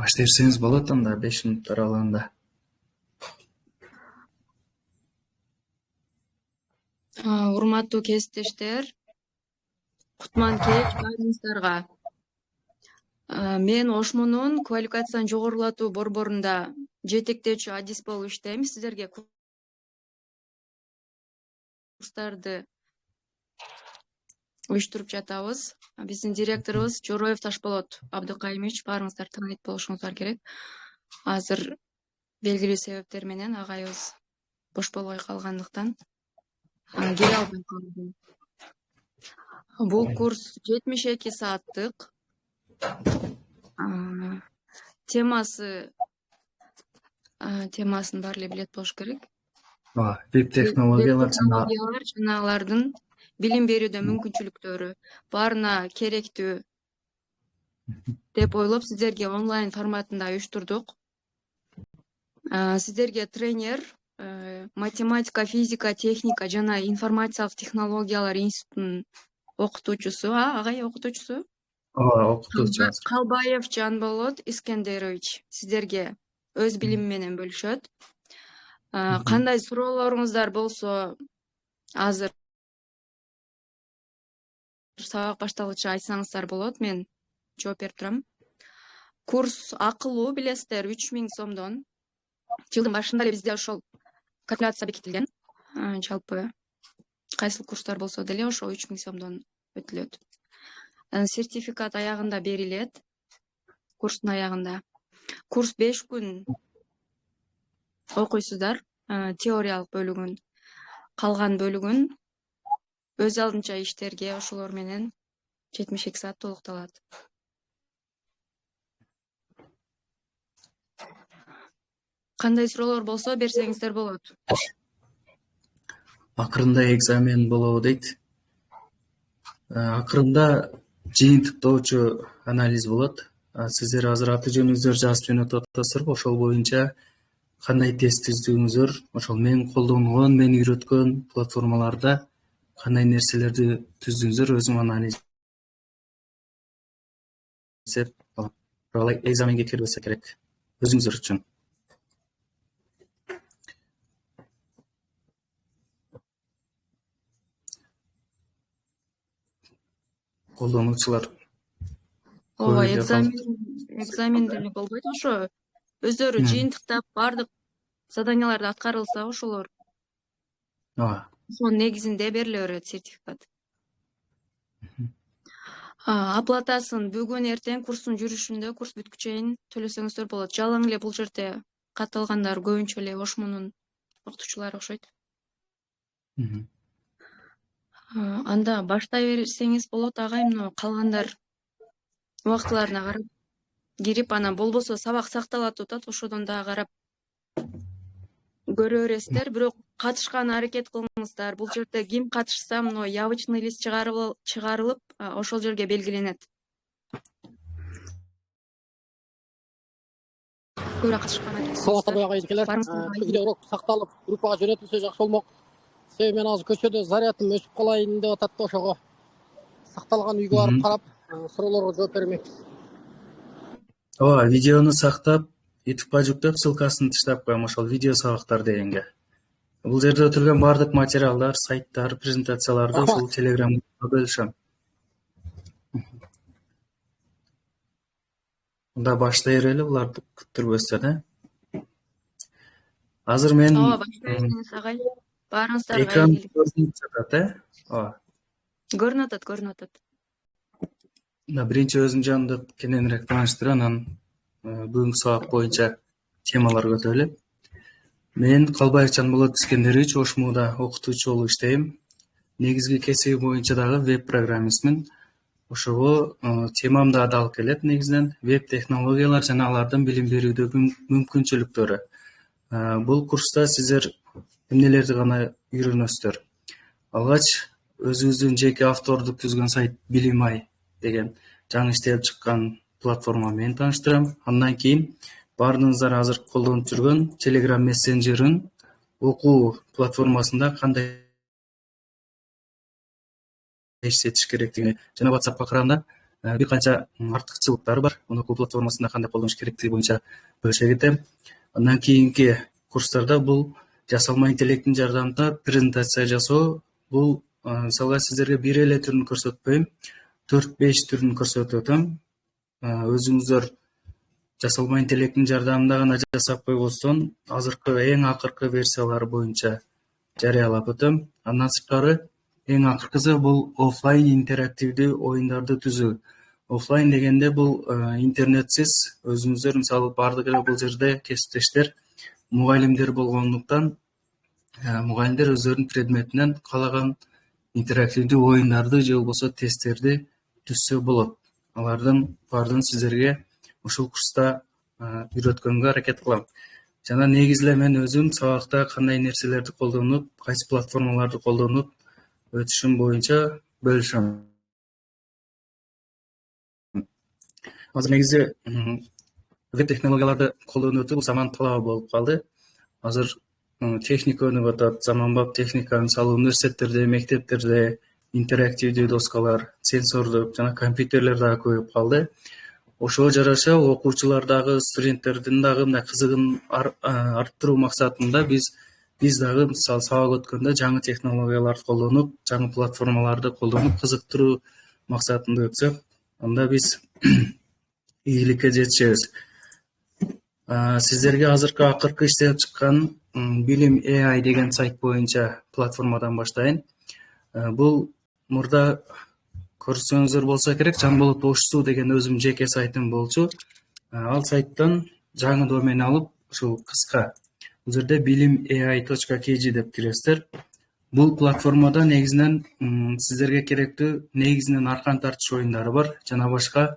Баштай берсеңиз болот анда 5 мүнөт аралыгында. Урматтуу кесиптештер, кутман кеч баарыңыздарга. Мен Ошмунун квалификацияны жогорулатуу борборунда жетектечү адис болуп иштейм. Сиздерге курстарды уюштуруп жатабыз. Биздин директорубуз Жороев Ташболот Абдыкайымович, баарыңыздар таанıyт болушуңуздар керек. Азыр белгилүү себептер менен агайыбыз бош болбой калгандыктан келе албай калды. Бул курс 72 сааттык. Темасын баары эле билет болуш керек. Веб технологиялар жана жана алардын билим берүүдө мүмкүнчүлүктөрү баарына керектүү деп ойлоп сиздерге онлайн форматында уюштурдук. Сиздерге тренер математика, физика, техника жана информациялык технологиялар институтунун окутуучусу, агай окутуучусу окутуучу Калбаев Жанболот Искендерович сиздерге өз билими менен бөлүшөт. Кандай суроолоруңуздар болсо азыр сабак башталгыча айтсаңыздар болот, мен жооп берип турам. Курс акылуу, билесиздер, 3000 сомдон. Жылдын башында эле бизде ошол калькуляция бекитилген. Жалпы кайсыл курстар болсо деле ошо 3000 сомдон өтүлөт. Сертификат аягында берилет. Курстун аягында. Курс 5 күн окуйсуздар, теориялык бөлүгүн. Калган бөлүгүн өз алдынча иштерге ошолор менен 72 саат толукталат. Кандай суроолор болсо берсеңиздер болот. Акырында экзамен болобу дейт. Акырында жыйынтыктоочу анализ болот. Сиздер азыр аты жөнүңүздөрдү жазып жөнөтүп атасыздарбы? Ошол боюнча кандай тест түздүңүздөр, ошол мен колдонгон, мен үйрөткөн платформаларда кандай нерселерди түздүңүздөр, өзүм анализ эсеп алып экзаменге кирбесе керек өзүңүздөр үчүн. Колдонуучулар Ооба, экзамен деле болбойт, ошо өздөрү жыйынтыктап баардык заданияларды аткарылса ошолор. Ошонун негизинде бериле берет сертификат. Оплатасын бүгүн эртең курстун жүрүшүндө, курс бүткүчө чейин төлөсөңүздөр болот. Жалаң эле бул жерде катталгандар көбүнчө эле Ошмунун окутуучулары окшойт. Анда баштай берсеңиз болот, агай, мына калгандар убактыларына карап кирип, анан болбосо сабак сакталат атат, ошодон да карап көрө бересиздер. Бирок катышканга аракет кылыңыздар. Бул жерде ким катышса, мына явочный лист чыгарылып, ошол жерге белгиленет. Көбүрөөк катышканга Саламатсыздарбы агайдикелер. Бизде урок сакталып, группага жөнөтүлсө жакшы болмок. Себеби мен азыр көчөдө зарядым өчүп калайын деп атат да, ошого сакталган үйгө барып карап, суроолорго жооп бермекпиз. Видеону сактап, YouTube'га жүктөп, ссылкасын таштап коем, ошол видео сабактар дегенге. Бул жерде өтүлгөн баардык материалдар, сайттар, презентацияларды ушул Telegram бөлүшөм. Мында баштай берели, буларды күттүрбөстөн, Азыр мен баштай бериңиз, агай. Баарыңыздарга экран көрүнүп жатат, Көрүнүп атат. Биринчи өзүм жөнүндө кененирээк тааныштырып, анан бүгүнкү сабак боюнча темалар көтөрөлөт. Мен Калбаев Жанболот Искендерович, Ошмуда окутуучу болуп иштейм. Негизги кесиби боюнча дагы веб-программистмин. Ошого темам да алып келет негизинен веб технологиялар жана алардын билим берүүдөгү мүмкүнчүлүктөрү. Бул курста сиздер эмнелерди гана үйрөнөсүздөр. Алгач өзүбүздүн жеке автордук түзгөн сайт Билимай деген жаңы иштелип чыккан платформа менен тааныштырам. Андан кийин баарыңыздар азыр колдонуп жүргөн Telegram мессенджерин окуу платформасында кандай иштетиш керектигини жана WhatsAppка караганда бир канча артыкчылыктары бар. Муну окуу платформасында кандай колдонуш керектиги боюнча бөлүшө кетем. Андан кийинки курстарда бул жасалма интеллекттин жардамында презентация жасоо, бул мисалга сиздерге бир эле түрүн көрсөтпөйм, 4-5 түрүн көрсөтүп өтөм. Өзүңүздөр жасалма интеллекттин жардамында гана жасап койбостон, азыркы эң акыркы версиялары боюнча жарыялап өтөм. Андан сырткары эң акыркысы бул офлайн интерактивдүү оюндарды түзүү. Офлайн дегенде бул интернетсиз, өзүңүздөр мисалы бардык эле бул жерде кесиптештер, мугалимдер болгондуктан мугалимдер өздөрүнүн предметинен каалаган интерактивдүү оюндарды же болбосо тесттерди түзсө болот. Алардын баардыгын сиздерге ушул курста үйрөткөнгө аракет кылам. Жана негизи эле мен өзүм сабакта кандай нерселерди колдонуп, кайсы платформаларды колдонуп өтүшүм боюнча бөлүшөм. Азыр негизи веб технологияларды колдонуп өтүү бул заман талабы болуп калды. Азыр техника өнүгүп атат, заманбап техника, мисалы университеттерде, мектептерде интерактивдүү доскалар, сенсордук жана компьютерлер дагы көбөйүп калды. Ошого жараша окуучулар дагы, студенттердин дагы мындай кызыгын арттыруу максатында биз дагы мисалы сабак өткөндө жаңы технологияларды колдонуп, жаңы платформаларды колдонуп кызыктыруу максатында өтсөк, анда биз ийгиликке жетишебиз. Сиздерге азыркы акыркы иштеп чыккан Билим AI деген сайт боюнча платформадан баштайын. Бул мурда көрсөңүздөр болсо керек, Жанболот Ош-суу деген өзүм жеке сайтым болчу. Ал сайттан жаңы домен алып, ушул кыска бул жерде bilimai.kg деп киресиздер. Бул платформада негизинен сиздерге керектүү негизинен аркан тартыш оюндары бар, жана башка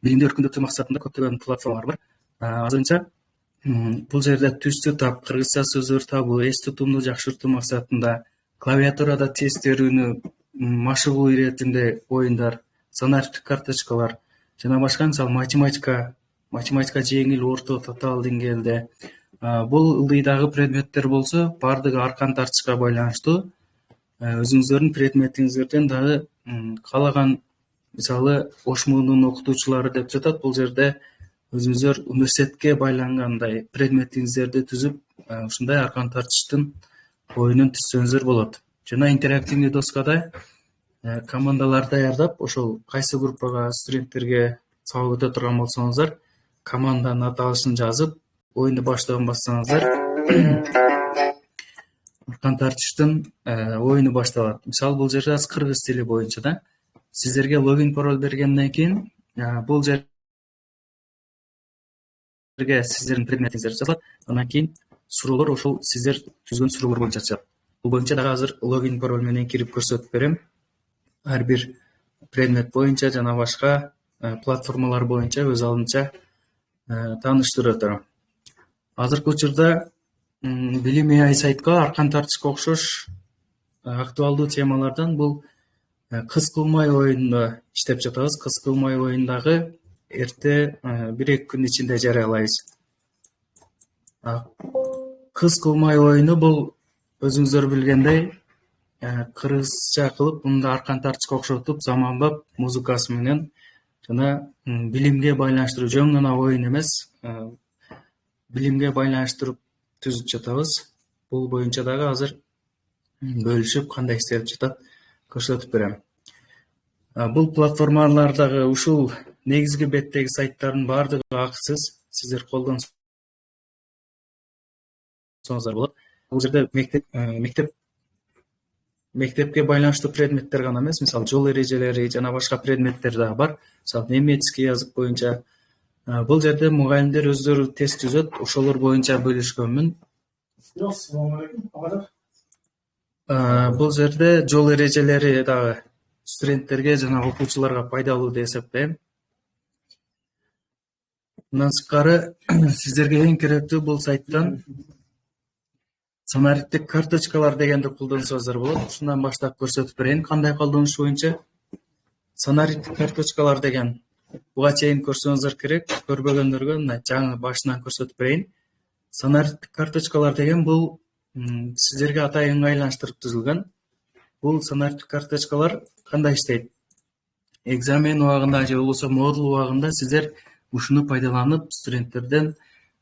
билимди өркүндөтүү максатында көптөгөн платформалар бар. Азырынча бул жерде түстү тап, кыргызча сөздөр табуу, эс тутумду жакшыртуу максатында клавиатурада тез терүүнү машыгуу иретинде оюндар, санариптик карточкалар жана башка мисалы математика жеңил, орто, татаал деңгээлде. Бул ылдыйдагы предметтер болсо, баардыгы аркан тартышка байланыштуу. Өзүңүздөрдүн предметиңиздерден дагы каалаган, мисалы Ошмунун окутуучулары деп жатат, бул жерде өзүңүздөр университетке байлангандай предметиңиздерди түзүп, ушундай аркан тартыштын оюнун түзсөңүздөр болот. Жана интерактивдүү доскада командалар даярдап, ошол кайсы группага студенттерге сабак өтө турган болсоңуздар, команданын аталышын жазып, оюнду баштоодон бассаңыздар, аркан тартыштын оюну башталат. Мисалы бул жерде кыргыз тили боюнча да. Сиздерге логин пароль бергенден кийин бул жерге сиздердин предметиңиздер жазылат. Андан кийин суроолор ошол сиздер түзгөн суроолор боюнча чыгат. Бул боюнча дагы азыр логин пароль менен кирип көрсөтүп берем. Ар бир предмет боюнча жана башка платформалар боюнча өз алдынча тааныштырып өтөм. Азыркы учурда Билим AI сайтка аркан тартышка окшош актуалдуу темалардан бул кыз кылмай оюнду иштеп жатабыз. Кыз кылмай оюндагы эрте 1-2 күн ичинде жарыялайбыз. Кыз кылмай оюну бул өзүңүздөр билгендей кыргызча кылып, мында аркан тартышка окшотуп, заманбап музыкасы менен жана билимге байланыштыруу, жөн гана оюн эмес, билимге байланыштырып түзүп жатабыз. Бул боюнча дагы азыр бөлүшүп, кандай иштелип жатат көрсөтүп берем. Бул платформалардагы ушул негизги беттеги сайттардын баардыгы акысыз, сиздер колдонсоңуздар болот. Бул жерде мектепке байланыштуу предметтер гана эмес, мисалы жол эрежелери жана башка предметтер дагы бар. Мисалы немецкий язык боюнча. Бул жерде мугалимдер өздөрү тест түзөт, ошолор боюнча бөлүшкөнмүн. Бул жерде жол эрежелери дагы студенттерге жана окуучуларга пайдалуу деп эсептейм. Мындан сырткары сиздерге эң керектүү бул сайттан санариптик карточкалар дегенди колдонсоңуздар болот. Ушундан баштап көрсөтүп берейин кандай колдонуш боюнча. Санариптик карточкалар деген буга чейин көрсөңүздөр керек, көрбөгөндөргө мына жаңы башынан көрсөтүп берейин. Санариптик карточкалар деген бул сиздерге атайын ыңгайлаштырып түзүлгөн. Бул санариптик карточкалар кандай иштейт? Экзамен убагында же болбосо модул убагында сиздер ушуну пайдаланып студенттерден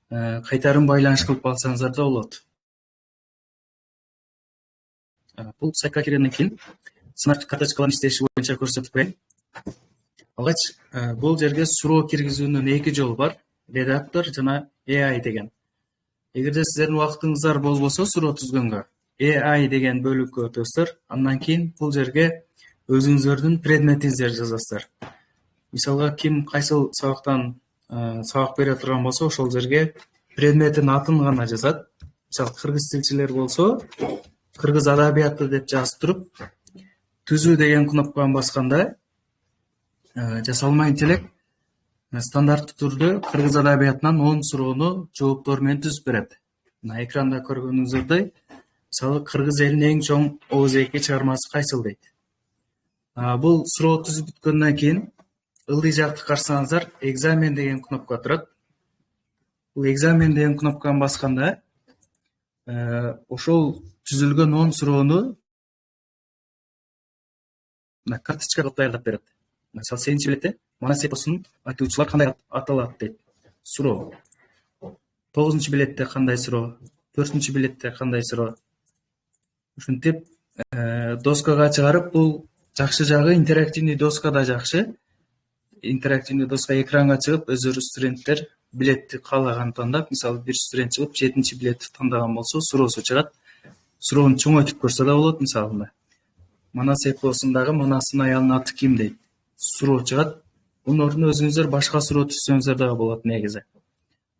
кайтарым байланыш кылып алсаңыздар да болот. Бул сайтка киргенден кийин сынак карточкалардын иштеши боюнча көрсөтүп берейин. Алгач бул жерге суроо киргизүүнүн эки жолу бар: редактор жана AI деген. Эгерде сиздердин убактыңыздар болбосо суроо түзгөнгө AI деген бөлүккө өтөсүздөр. Андан кийин бул жерге өзүңүздөрдүн предметиңиздерди жазасыздар. Мисалга ким кайсыл сабактан сабак бере турган болсо, ошол жерге предметтин атын гана жазат. Мисалы кыргыз тилчилер болсо, кыргыз адабияты деп жазып туруп, түзүү деген кнопканы басканда жасалма интеллект стандарттуу түрдө кыргыз адабиятынан 10 суроону жооптор менен түзүп берет. Мына экранда көргөнүңүздөй, мисалы кыргыз элинин эң чоң оозеки чыгармасы кайсыл дейт. Бул суроо түзүп бүткөндөн кийин ылдый жакты карасаңыздар, экзамен деген кнопка турат. Бул экзамен деген кнопканы басканда ошол түзүлгөн 10 суроону карточка кылып даярдап берет. Мисалы 7-нчи билетте Манас эпосун айтуучулар кандай аталат дейт. Суроо. 9-нчы билетте кандай суроо, 4-нчү билетте кандай суроо. Ушинтип доскага чыгарып, бул жакшы жагы интерактивный доска да жакшы. Интерактивный доска экранга чыгып, өздөрү студенттер билетти каалаган тандап, мисалы бир студент чыгып 7-нчи билетти тандаган болсо, суроосу чыгат. Суроону чоңойтуп көрсө да болот. Мисалы Манас эпосундагы Манастын аялынын аты ким дейт. Суроо чыгат. Мунун ордуна өзүңүздөр башка суроо түзсөңүздөр дагы болот негизи.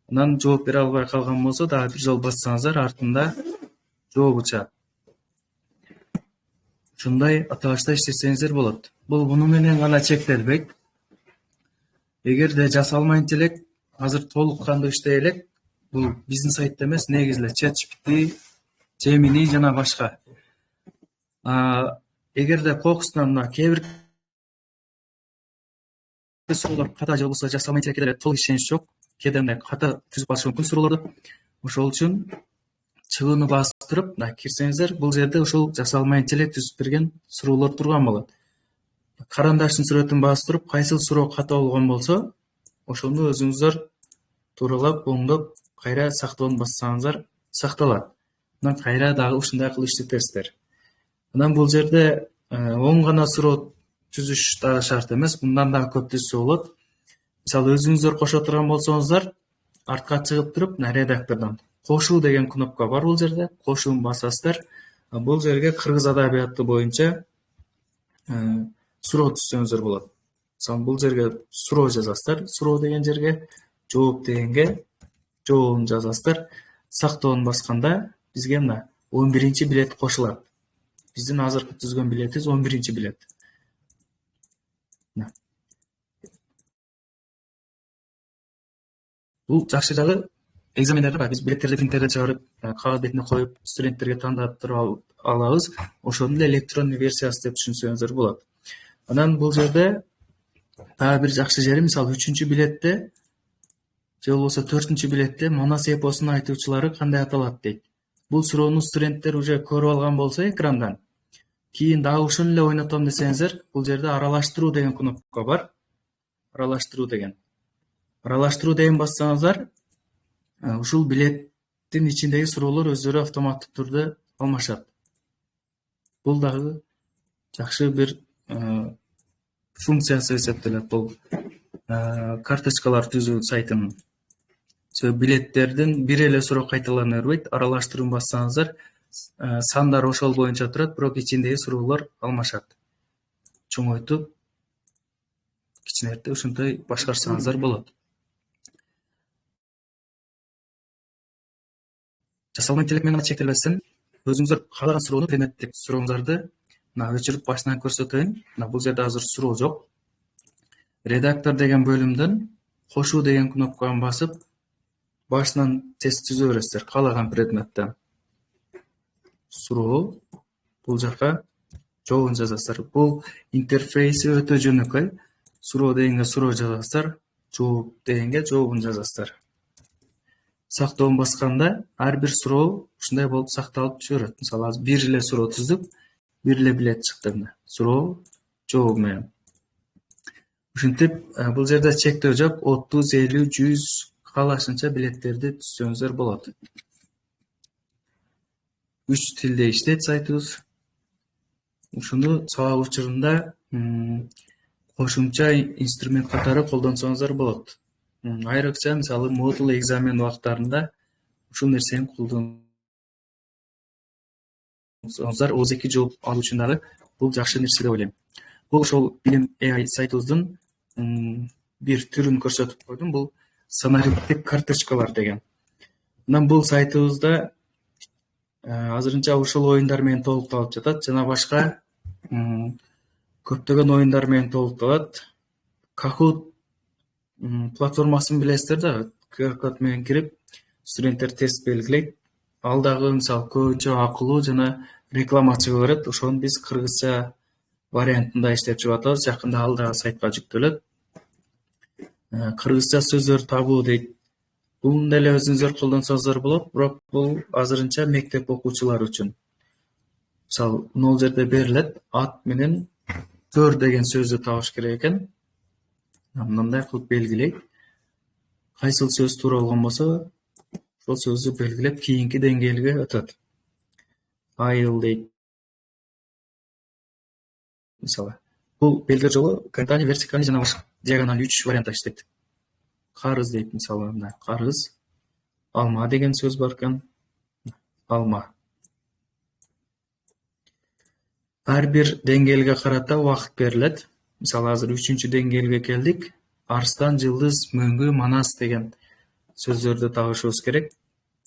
Анан жооп бере албай калган болсо, дагы бир жол бассаңыздар, артында жообу чыгат. Ушундай аталышта иштесеңиздер болот. Бул муну менен гана чектелбейт. Эгерде жасалма интеллект азыр толук кандуу иштей элек, бул биздин сайтта эмес, негизи эле ChatGPT, Gemini жана башка. Эгерде кокустан мына кээ бир суроолор ката же болбосо жасалма интеллектке деле толук ишенич жок, кээде мындай ката түзүп алышы мүмкүн суроолорду. Ошол үчүн чыгууну бастырып, кирсеңиздер, бул жерде ошол жасалма интеллект түзүп берген суроолор турган болот. Карандаштын сүрөтүн бастырып, кайсыл суроо ката болгон болсо, ошону өзүңүздөр тууралап, оңдоп, кайра сактоону бассаңыздар, сакталат. Анан кайра дагы ушундай кылып иштетесиздер. Анан бул жерде 10 гана суроо түзүш дагы шарт эмес, мындан дагы көп түзсө болот. Мисалы өзүңүздөр кошо турган болсоңуздар, артка чыгып туруп, редактордон кошуу деген кнопка бар бул жерде. Кошууну басасыздар. Бул жерге кыргыз адабияты боюнча суроо түзсөңүздөр болот. Мисалы бул жерге суроо жазасыздар. Суроо деген жерге, жооп дегенге жообун жазасыздар. Сактоону басканда бизге мына 11-нчи билет кошулат. Биздин азыркы түзгөн билетибиз 11-нчи билет. Бул жакшы жагы, экзамендерде биз билеттерди принтерден чыгарып, кагаз бетине коюп, студенттерге тандап туруп алабыз. Ошонун эле электронный версиясы деп түшүнсөңүздөр болот. Анан бул жерде дагы бир жакшы жери, мисалы 3-нчү билетте же болбосо 4-нчү билетте Манас эпосунун айтуучулары кандай аталат дейт. Бул суроону студенттер уже көрүп алган болсо экрандан, кийин дагы ушуну эле ойнотом десеңиздер, бул жерде аралаштыруу деген кнопка бар. Аралаштыруу деген бассаңыздар, ушул билеттин ичиндеги суроолор өздөрү автоматтык түрдө алмашат. Бул дагы жакшы бир функциясы эсептелет бул карточкалар түзүү сайтынын. Билеттердин бир эле суроо кайталана бербейт. Аралаштырууну бассаңыздар, сандар ошол боюнча турат, бирок ичиндеги суроолор алмашат. Чоңойтуп, кичинертип ушундай башкарсаңыздар болот. Жасалма интеллект менен чектелбестен, өзүңүздөр каалаган суроону, предметтик сурооңуздарды өчүрүп башынан көрсөтөйүн. Бул жерде азыр суроо жок. Редактор деген бөлүмдөн кошуу деген кнопканы басып, башынан тест түзө бересиздер каалаган предметтен. Суроо, бул жака жообун жазасыздар. Бул интерфейси өтө жөнөкөй. Суроо дегенге суроо жазасыздар, жооп дегенге жообун жазасыздар. Сактоону басканда ар бир суроо ушундай болуп сакталып түшө берет. Мисалы, азыр бир эле суроо түздүк, бир эле билет чыкты. Суроо жообу менен. Ушинтип бул жерде чектөө жок, 30, 50, 100 каалашынча билеттерди түзсөңүздөр болот. 3 тилде иштейт сайтыбыз. Ушуну сабак учурунда кошумча инструмент катары колдонсоңуздар болот. Айрыкча мисалы модул экзамен убактарында ушул нерсени колдонсоңуздар ооз-2 жооп алуу үчүн дагы бул жакшы нерсе деп ойлойм. Бул ошол билим AI сайтыбыздын бир түрүн көрсөтүп койдум. Бул сценариттик карточкалар деген. Анан бул сайтыбызда азырынча ушул оюндар менен толукталып жатат жана башка көптөгөн оюндар менен толукталат. Kahoot платформасын билесиздер да, QR код менен кирип студенттер тест белгилейт. Ал дагы мисалы көбүнчө акылуу жана реклама чыга берет. Ошону биз кыргызча вариантында иштеп чыгып атабыз. Жакында ал дагы сайтка жүктөлөт. Кыргызча сөздөр табуу дейт. Буну деле өзүңүздөр колдонсоңуздар болот, бирок бул азырынча мектеп окуучулары үчүн. Мисалы, бул жерде берилет, ат менен төр деген сөздү табыш керек экен. Мындай кылып белгилейт. Кайсыл сөз туура болгон болсо, ошол сөздү белгилеп, кийинки деңгээлге өтөт. Айыл дейт. Мисалы, бул белгилер жолу горизонталь, вертикаль жана диагональ 3 вариантта иштейт. Карыз дейт, мисалы, мындай карыз. Алма деген сөз бар экен. Алма. Ар бир деңгээлге карата убакыт берилет. Мисалы, азыр 3-чү деңгээлге келдик. Арстан, жылдыз, мөңгү, манас деген сөздөрдү табышыбыз керек.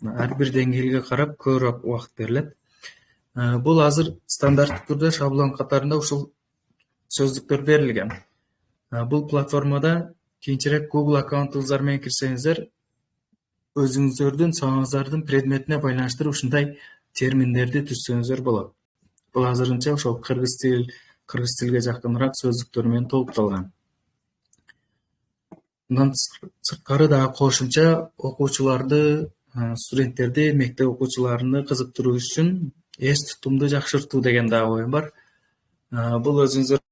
Ар бир деңгээлге карап көбүрөөк убакыт берилет. Бул азыр стандарттык түрдө шаблон катарында ушул сөздүктөр берилген. Бул платформада кийинчерээк Google аккаунтуңуздар менен кирсеңиздер, өзүңүздөрдүн сабагыңыздардын предметине байланыштырып ушундай терминдерди түзсөңүздөр болот. Бул азырынча ошол кыргыз тилге жакыныраак сөздүктөр менен толукталган. Мындан сырткары дагы кошумча окуучуларды, студенттерди, мектеп окуучуларыны кызыктыруу үчүн эс тутумду жакшыртуу деген дагы оюн бар. Бул өзүңүздөргө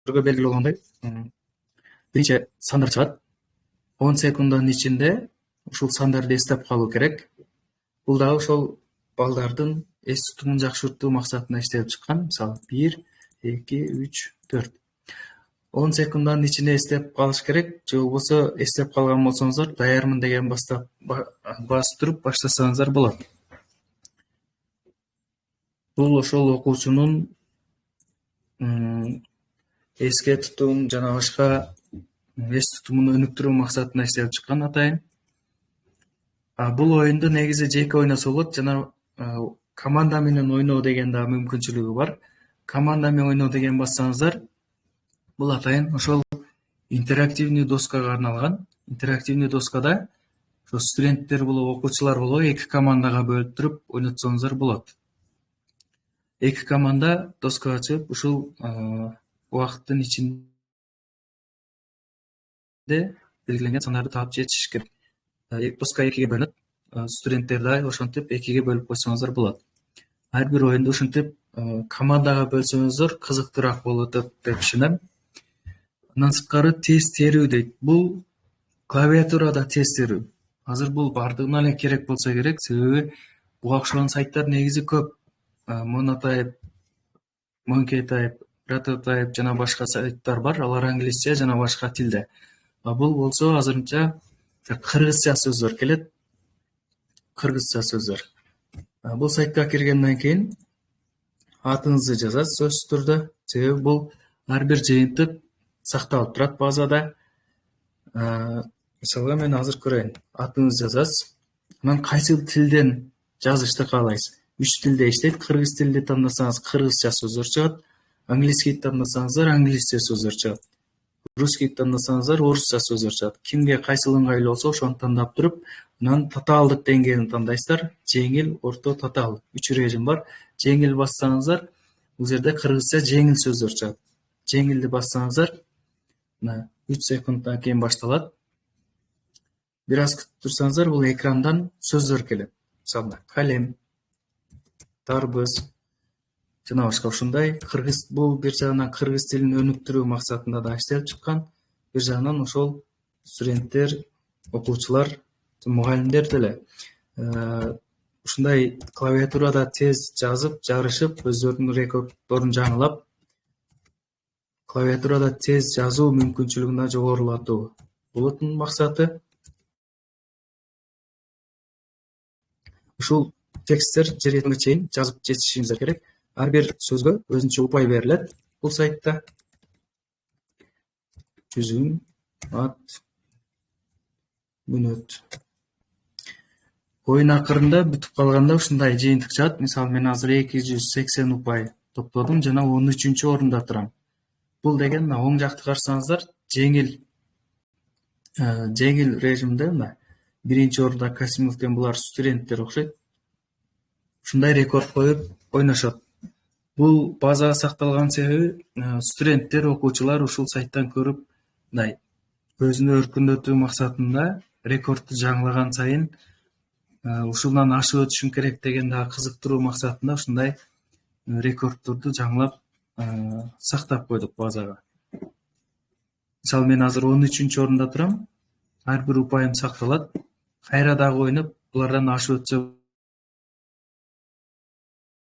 белгилүү болгондой, биринчи сандар чыгат. 10 секунддун ичинде ушул сандарды эстеп калуу керек. Бул дагы ошол балдардын эс тутумун жакшыртуу максатында иштелип чыккан. Мисалы, 1, 2, 3, 4. 10 секунддун ичинде эстеп калыш керек. Же болбосо эстеп калган болсоңуздар, даярмын деген басып туруп баштасаңыздар болот. Бул ошол окуучунун эске тутум жана башка эс тутумун өнүктүрүү максатында иштелип чыккан атайын. Бул оюнду негизи жеке ойносо болот жана команда менен ойноо деген да мүмкүнчүлүгү бар. Команда менен ойноо деген бассаңыздар, бул атайын ошол интерактивный доскага арналган. Интерактивный доскада ошо студенттер болобу, окуучулар болобу, эки командага бөлүп туруп ойнотсоңуздар болот. Эки команда доскага чыгып, ушул убакыттын ичинде белгиленген сандарды таап жетишиш керек. Доска экиге бөлүнөт. Студенттер да ошентип экиге бөлүп койсоңуздар болот. Ар бир оюнду ушинтип командага бөлсөңүздөр кызыктуураак болот деп түшүнөм. Андан сырткары тест терүү дейт. Бул клавиатурада тест терүү. Азыр бул бардыгына эле керек болсо керек, себеби буга окшогон сайттар негизи көп. Monotype, MonkeyType, Prototype жана башка сайттар бар. Алар англисче жана башка тилде. Бул болсо азырынча кыргызча сөздөр келет. Кыргызча сөздөр. Бул сайтка киргенден кийин атыңызды жазасыз сөзсүз түрдө. Себеби бул ар бир жыйынтык сакталып турат базада. Мисалга мен азыр көрөйүн. Атыңызды жазасыз. Анан кайсы тилден жазышты каалайсыз? 3 тилде иштейт. Кыргыз тилди тандасаңыз кыргызча сөздөр чыгат. Английский тандасаңыздар англисче сөздөр чыгат. Русский тандасаңыздар орусча сөздөр чыгат. Кимге кайсыл ыңгайлуу болсо ошону тандап туруп, анан татаалдык деңгээлин тандайсыздар. Жеңил, орто, татаал. 3 режим бар. Жеңил бассаңыздар, бул жерде кыргызча жеңил сөздөр чыгат. Жеңилди бассаңыздар, 3 секундтан кийин башталат. Бир аз күтүп турсаңыздар, бул экрандан сөздөр келет. Мисалы, калем, тарбыз, жана башка ушундай бул бир жагынан кыргыз тилин өнүктүрүү максатында да иштелип чыккан, бир жагынан ошол студенттер, окуучулар, мугалимдер деле ушундай клавиатурада тез жазып, жарышып, өздөрүнүн рекорддорун жаңылап, клавиатурада тез жазуу мүмкүнчүлүгүн да жогорулатуу. Булардын максаты ушул тексттер жерге чейин жазып жетишиңиздер керек. Ар бир сөзгө өзүнчө упай берилет бул сайтта. Жүзүм, ат, мүнөт. Оюн акырында бүтүп калганда ушундай жыйынтык чыгат. Мисалы, мен азыр 280 упай топтодум жана 13-орунда турам. Бул деген оң жакты карасаңыздар, жеңил режимде, биринчи орунда Касимовден булар студенттер окшойт. Ушундай рекорд коюп ойношот. Бул база сакталган себеби студенттер, окуучулар ушул сайттан көрүп, өзүнү өркүндөтүү максатында рекордду жаңылаган сайын ушундан ашып өтүшүм керек деген дагы кызыктыруу максатында ушундай рекорддорду жаңылап сактап койдук базага. Мисалы, мен азыр 13-орунда турам. Ар бир упайым сакталат. Кайра дагы ойноп, булардан ашып өтсө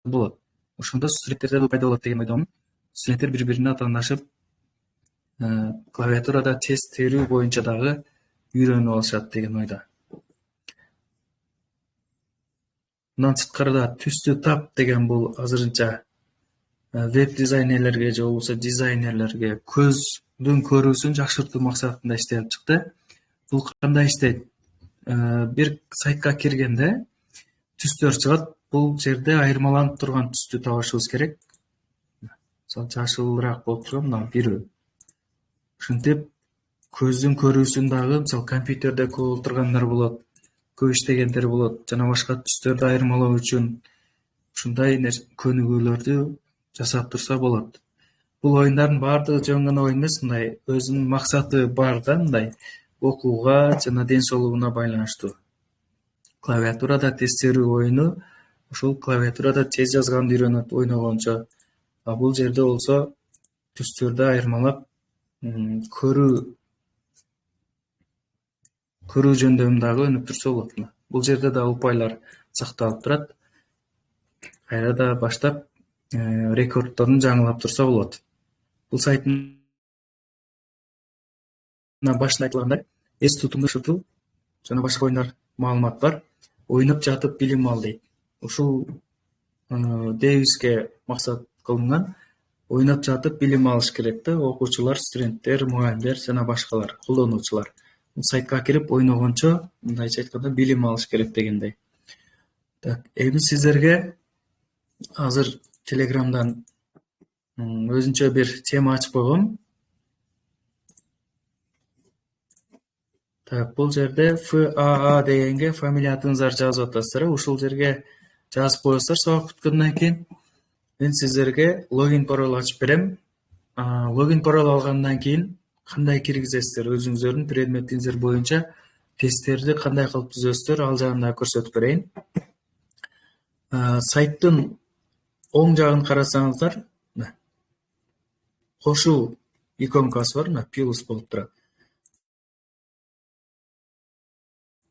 болот. Ошондо студенттерде пайда болот деген ойдомун. Студенттер бири-бирине атаандашып, клавиатурада тез терүү боюнча дагы үйрөнүп алышат деген ойда. Мындан сырткары түстү тап деген бул азырынча веб дизайнерлерге же болбосо дизайнерлерге көздүн көрүүсүн жакшыртуу максатында иштелип чыкты. Бул кандай иштейт? Бир сайтка киргенде түстөр чыгат. Бул жерде айырмаланып турган түстү табышыбыз керек. Мисалы, жашылыраак болуп турган бирөө. Ушинтип көздүн көрүүсүн дагы, мисалы, компьютерде көп отургандар болот, көп иштегендер болот, жана башка түстөрдү айырмалоо үчүн ушундай көнүгүүлөрдү жасап турса болот. Бул оюндардын баардыгы жөн гана оюн эмес, мындай өзүнүн максаты бар да, мындай окууга жана ден соолугуна байланыштуу. Клавиатурада тез терүү оюну ушул клавиатурада тез жазганды үйрөнөт ойногончо. А бул жерде болсо түстөрдү айырмалап көрүү жөндөмүн дагы өнүп турса болот. Бул жерде да упайлар сакталып турат. Кайра да баштап рекорддорун жаңылап турса болот. Бул сайттын башында айтылгандай, эс тутумду жакшыртуу жана башка оюндар маалымат бар. Ойноп жатып билим ал дейт. Ушул девизге максат кылынган. Ойноп жатып билим алыш керек да, окуучулар, студенттер, мугалимдер жана башкалар, колдонуучулар. Бул сайтка кирип ойногончо, мындайча айтканда, билим алыш керек дегендей. Эми сиздерге азыр Телеграмдан өзүнчө бир тема ачып койгом. Бул жерде FAA дегенге фамилиятыңыздар жазып атасыздар. Ушул жерге жазып коесуздар. Сабак бүткөндөн кийин мен сиздерге логин пароль ачып берем. Логин пароль алгандан кийин кандай киргизесиздер, өзүңүздөрдүн предметиңиздер боюнча тесттерди кандай кылып түзөсүздөр, ал жагын да көрсөтүп берейин. Сайттын оң жагын карасаңыздар, кошуу иконкасы бар, плюс болуп турат.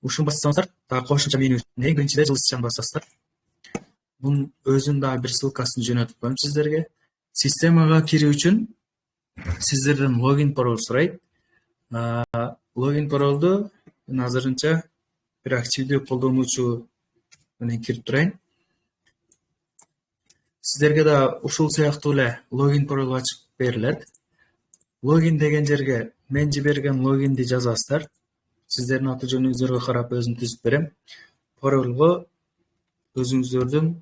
Ушуну бассаңыздар, дагы кошумча меню эң биринчиде жылдызчаны басасыздар. Бунун өзүнүн дагы бир ссылкасын жөнөтүп коем сиздерге. Системага кирүү үчүн сиздерден логин пароль сурайт. Логин паролду мен азырынча бир активдүү колдонуучу менен кирип турайын. Сиздерге да ушул сыяктуу эле логин пароль ачып берилет. Логин деген жерге мен жиберген логинди жазасыздар. Сиздердин аты жөнүңүздөргө карап өзүм түзүп берем. Парольго өзүңүздөрдүн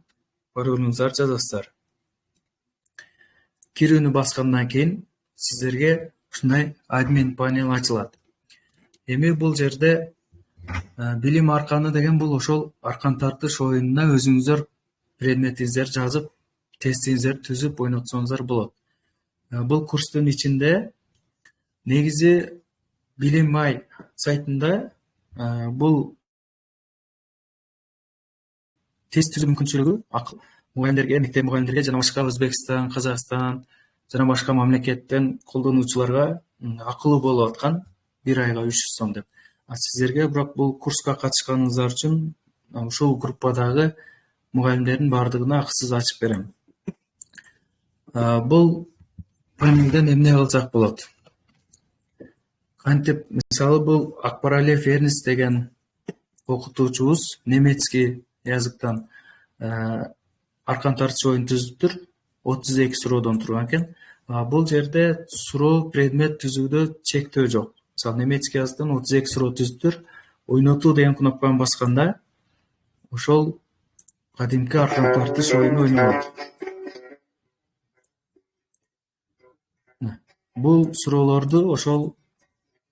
паролуңуздарды жазасыздар. Кирүүнү баскандан кийин сиздерге ушундай админ панел ачылат. Эми бул жерде билим арканы деген бул ошол аркан тартыш оюнуна өзүңүздөр предметиңиздерди жазып, тестиңиздерди түзүп ойнотсоңуздар болот. Бул курстун ичинде негизи Билим Ай сайтында бул тест түзүү мүмкүнчүлүгү мугалимдерге, мектеп мугалимдерге жана башка Өзбекстан, Казакстан жана башка мамлекеттен колдонуучуларга акылуу болуп аткан 1 айга 300 сом деп. Сиздерге бирок бул курска катышканыңыздар үчүн ушул группадагы мугалимдердин баардыгына акысыз ачып берем. Бул панелден эмне кылсак болот? Кантип, мисалы бул Акбаралиев Эрнест деген окутуучубуз немецкий языктан аркан тартыш оюн түзүптүр. 32 суроодон турган экен. Бул жерде суроо предмет түзүүдө чектөө жок. Мисалы немецкий языктан 32 суроо түзүптүр. Ойнотуу деген кнопканы басканда ошол кадимки аркан тартыш оюну ойнолот. Бул суроолорду ошол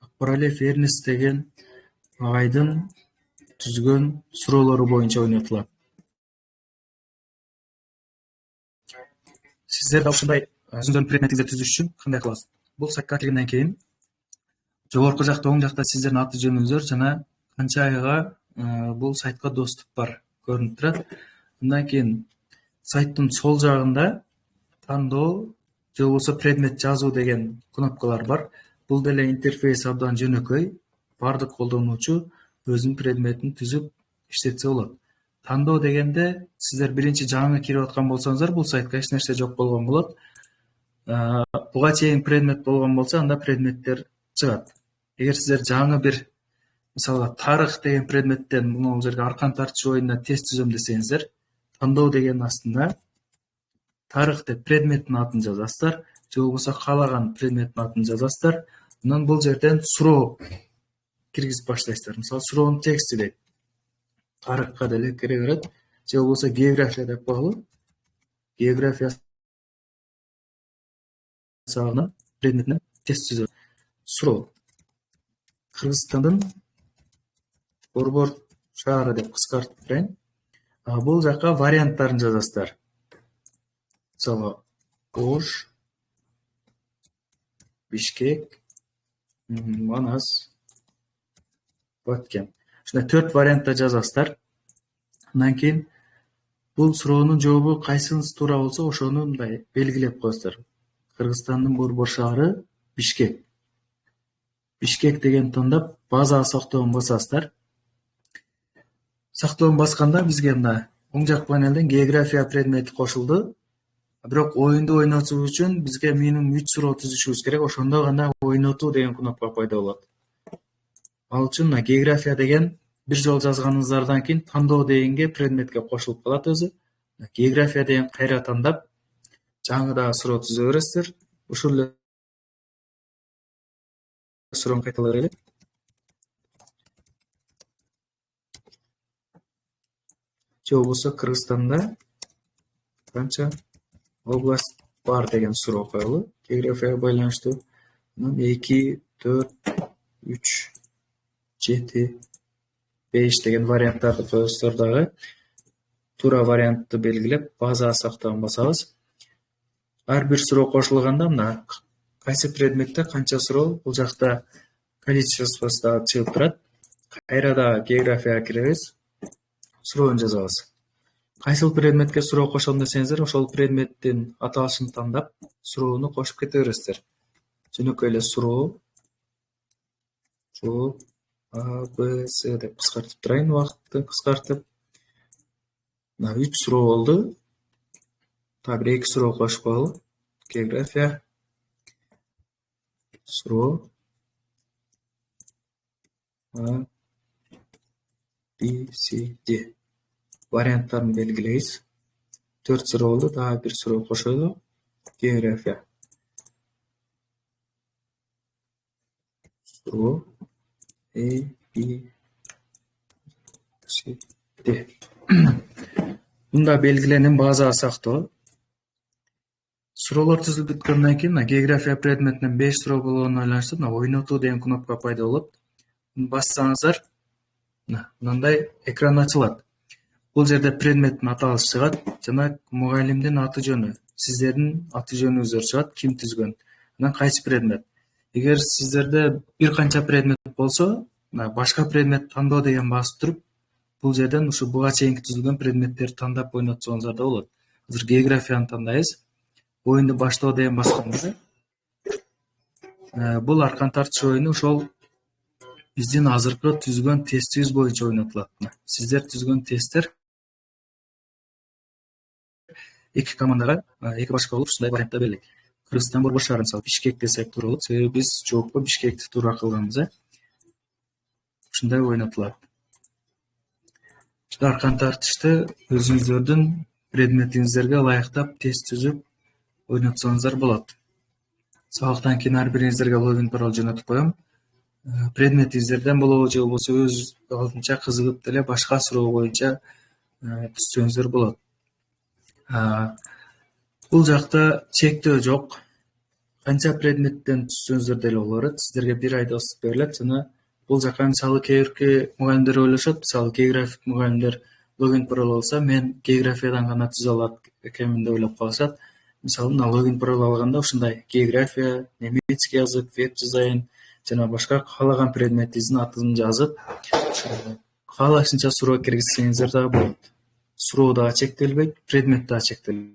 Акбаралиев Эрнест деген агайдын түзгөн суроолору боюнча ойнотулат. Сиздер да ушундай өзүңүздөрдүн предметиңизди түзүш үчүн кандай кыласыз? Бул сайтка киргенден кийин жогорку жакта, оң жакта сиздердин аты жөнүңүздөр жана канча айга бул сайтка доступ бар көрүнүп турат. Андан кийин сайттын сол жагында тандоо же болбосо предмет жазуу деген кнопкалар бар. Бул деле интерфейс абдан жөнөкөй. Бардык колдонуучу өзүнүн предметин түзүп иштетсе болот. Тандоо дегенде сиздер биринчи жаңы кирип аткан болсоңуздар, бул сайтка эч нерсе жок болгон болот. Буга чейин предмет болгон болсо, анда предметтер чыгат. Эгер сиздер жаңы бир, мисалы тарых деген предметтен бул жерге аркан тартыш оюнуна тест түзөм десеңиздер, тандоо деген астында тарых деп предметтин атын жазасыздар, же болбосо каалаган предметтин атын жазасыздар. Анан бул жерден суроо киргизип баштайсыздар. Мисалы суроонун тексти дейт. Тарыхка деле кире берет, же болбосо география деп коелу. География сагына предметине тест түзөт. Суроо. Кыргызстандын Борбор шаары деп кыскартып берейин. Бул жака варианттарын жазасыздар. Мисалы Ош, Бишкек, Манас, Баткен. Ушундай 4 вариантта жазасыздар. Андан кийин бул суроонун жообу кайсынысы туура болсо, ошону мындай белгилеп коесуздар. Кыргызстандын Борбор шаары Бишкек. Бишкек деген тандап база сактоон басасыздар. Сактоон басканда бизге мына оң жак панелден география предмети кошулду. Бирок оюнду ойнотуу үчүн бизге минимум 3 суроо түзүшүбүз керек. Ошондо гана ойнотуу деген кнопка пайда болот. Ал үчүн география деген бир жолу жазганыңыздардан кийин тандоо дегенге предметке кошулуп калат өзү. География деген кайра тандап жаңы дагы суроо түзө бересиздер. Ушул эле суроону кайталай берели. Же болбосо Кыргызстанда канча область бар деген суроо коелу. Географияга байланыштуу 2, 4, 3, 7, 5 деген варианттарды коесуздар дагы. Туура вариантты белгилеп, база сактоон басабыз. Ар бир суроо кошулганда мына кайсы предметте канча суроо, бул жакта количествосы дагы чыгып турат. Кайра дагы географияга киребиз. Суроону жазабыз. Кайсыл предметке суроо кошом десеңиздер, ошол предметтин аталышын тандап, суроону кошуп кете бересиздер. Жөнөкөй эле суроо, жооп А, Б, С деп кыскартып турайын, убакытты кыскартып. Мына 3 суроо болду. Бир 2 суроо кошуп коелу. География, суроо А, Б, С, Д. Варианттарын белгилейбиз. 4 суроо болду, дагы бир суроо кошолу. География. Суроо A, B, C, D. Мында белгиленген база сактоо. Суроолор түзүлүп бүткөндөн кийин география предметинен 5 суроо болгонуна байланыштуу ойнотуу деген кнопка пайда болот. Бассаңыздар мындай экран ачылат. Бул жерде предметтин аталышы чыгат жана мугалимдин аты жөнү, сиздердин аты жөнүңүздөр чыгат, ким түзгөн, анан кайсы предмет. Эгер сиздерде бир канча предмет болсо, башка предмет тандоо деген басып туруп, бул жерден ушу буга чейинки түзүлгөн предметтерди тандап ойнотсоңуздар да болот. азыр географияны тандайбыз. Оюнду баштоо деген басканда бул аркан тартыш оюну ошол биздин азыркы түзгөн тестибиз боюнча ойнотулат. Сиздер түзгөн тесттер эки командага эки башка болуп ушундай вариантта берилет. Кыргызстан борбор шаары, мисалы Бишкек десек туура болот, себеби биз жоопко Бишкекти туура кылганбыз. Ушундай ойнотулат. Аркан тартышты өзүңүздөрдүн предметиңиздерге ылайыктап тест түзүп ойнотсоңуздар болот. Сабактан кийин ар бириңиздерге логин пароль жөнөтүп коем. Предметиңиздерден болобу же болбосо өз алдынча кызыгып деле башка суроо боюнча түзсөңүздөр болот. Бул жакта чектөө жок. Канча предметтен түзсөңүздөр деле боло берет. Сиздерге 1 айда ысып берилет жана бул жака мисалы кээ бирки мугалимдер ойлошот, мисалы географик мугалимдер логин пароль алса, мен географиядан гана түзө алат экенмин деп ойлоп калышат. Мисалы мына логин пароль алганда ушундай география, немецкий язык, веб дизайн жана башка каалаган предметиңиздин атын жазып, каалашынча суроо киргизсеңиздер дагы болот. Суроо дагы чектелбейт, предмет дагы чектелбейт.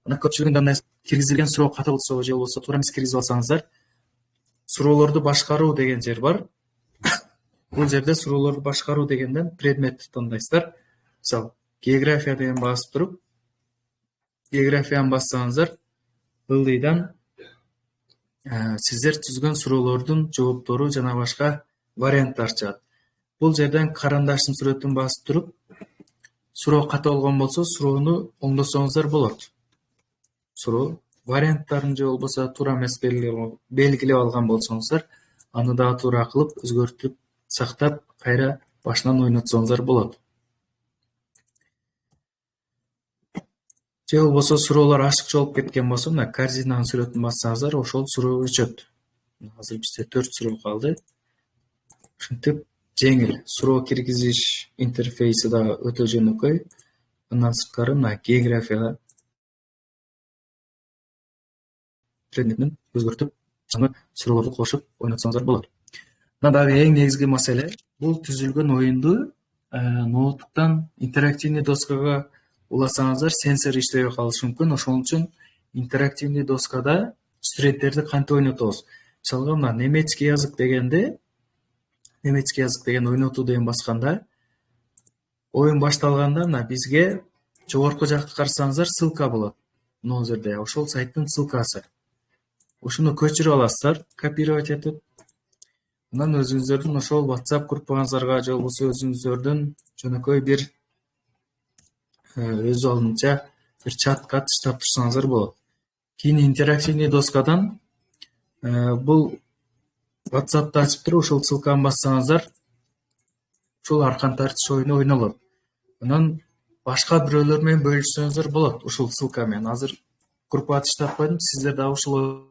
Мына көпчүлүгүндө мындай киргизилген суроо ката болсо же болбосо туура эмес киргизип алсаңыздар, суроолорду башкаруу деген жер бар. Бул жерде суроолорду башкаруу дегенден предметти тандайсыздар. Мисалы география деген басып туруп, географияны бассаңыздар, ылдыйдан сиздер түзгөн суроолордун жооптору жана башка варианттар чыгат. Бул жерден карандаштын сүрөтүн басып туруп, суроо ката болгон болсо, суроону оңдосоңуздар болот. Суроо варианттарын же болбосо туура эмес белгилеп алган болсоңуздар, аны дагы туура кылып, өзгөртүп, сактап, кайра башынан ойнотсоңуздар болот. Же болбосо суроолор ашыкча болуп кеткен болсо, мына корзинанын сүрөтүн бассаңыздар, ошол суроо өчөт. Азыр бизде 4 суроо калды. Ушинтип жеңил. Суроо киргизиш интерфейси да өтө жөнөкөй. Андан сырткары мына географияга предметин өзгөртүп, жаңы суроолорду кошуп ойнотсоңуздар болот. Мына дагы эң негизги маселе, бул түзүлгөн оюнду ноутбуктан интерактивный доскага уласаңыздар, сенсор иштебей калышы мүмкүн. Ошон үчүн интерактивный доскада студенттерди кантип ойнотобуз? Мисалга мына немецкий язык деген ойнотуу деген басканда, оюн башталганда мына бизге жогорку жакты карасаңыздар ссылка болот. Мына жерде ошол сайттын ссылкасы. Ушуну көчүрүп аласыздар, копировать этип. Анан өзүңүздөрдүн ошол WhatsApp группаңыздарга же болбосо өзүңүздөрдүн жөнөкөй бир өз алдынча бир чатка таштап турсаңыздар болот. Кийин интерактивный доскадан бул WhatsApp'ты ачып туруп, ошол ссылканы бассаңыздар, ушул аркан тартыш оюну ойнолот. Анан башка бирөөлөр менен бөлүшсөңүздөр болот ушул ссылка менен. Азыр группага таштап койдум, сиздер дагы ушул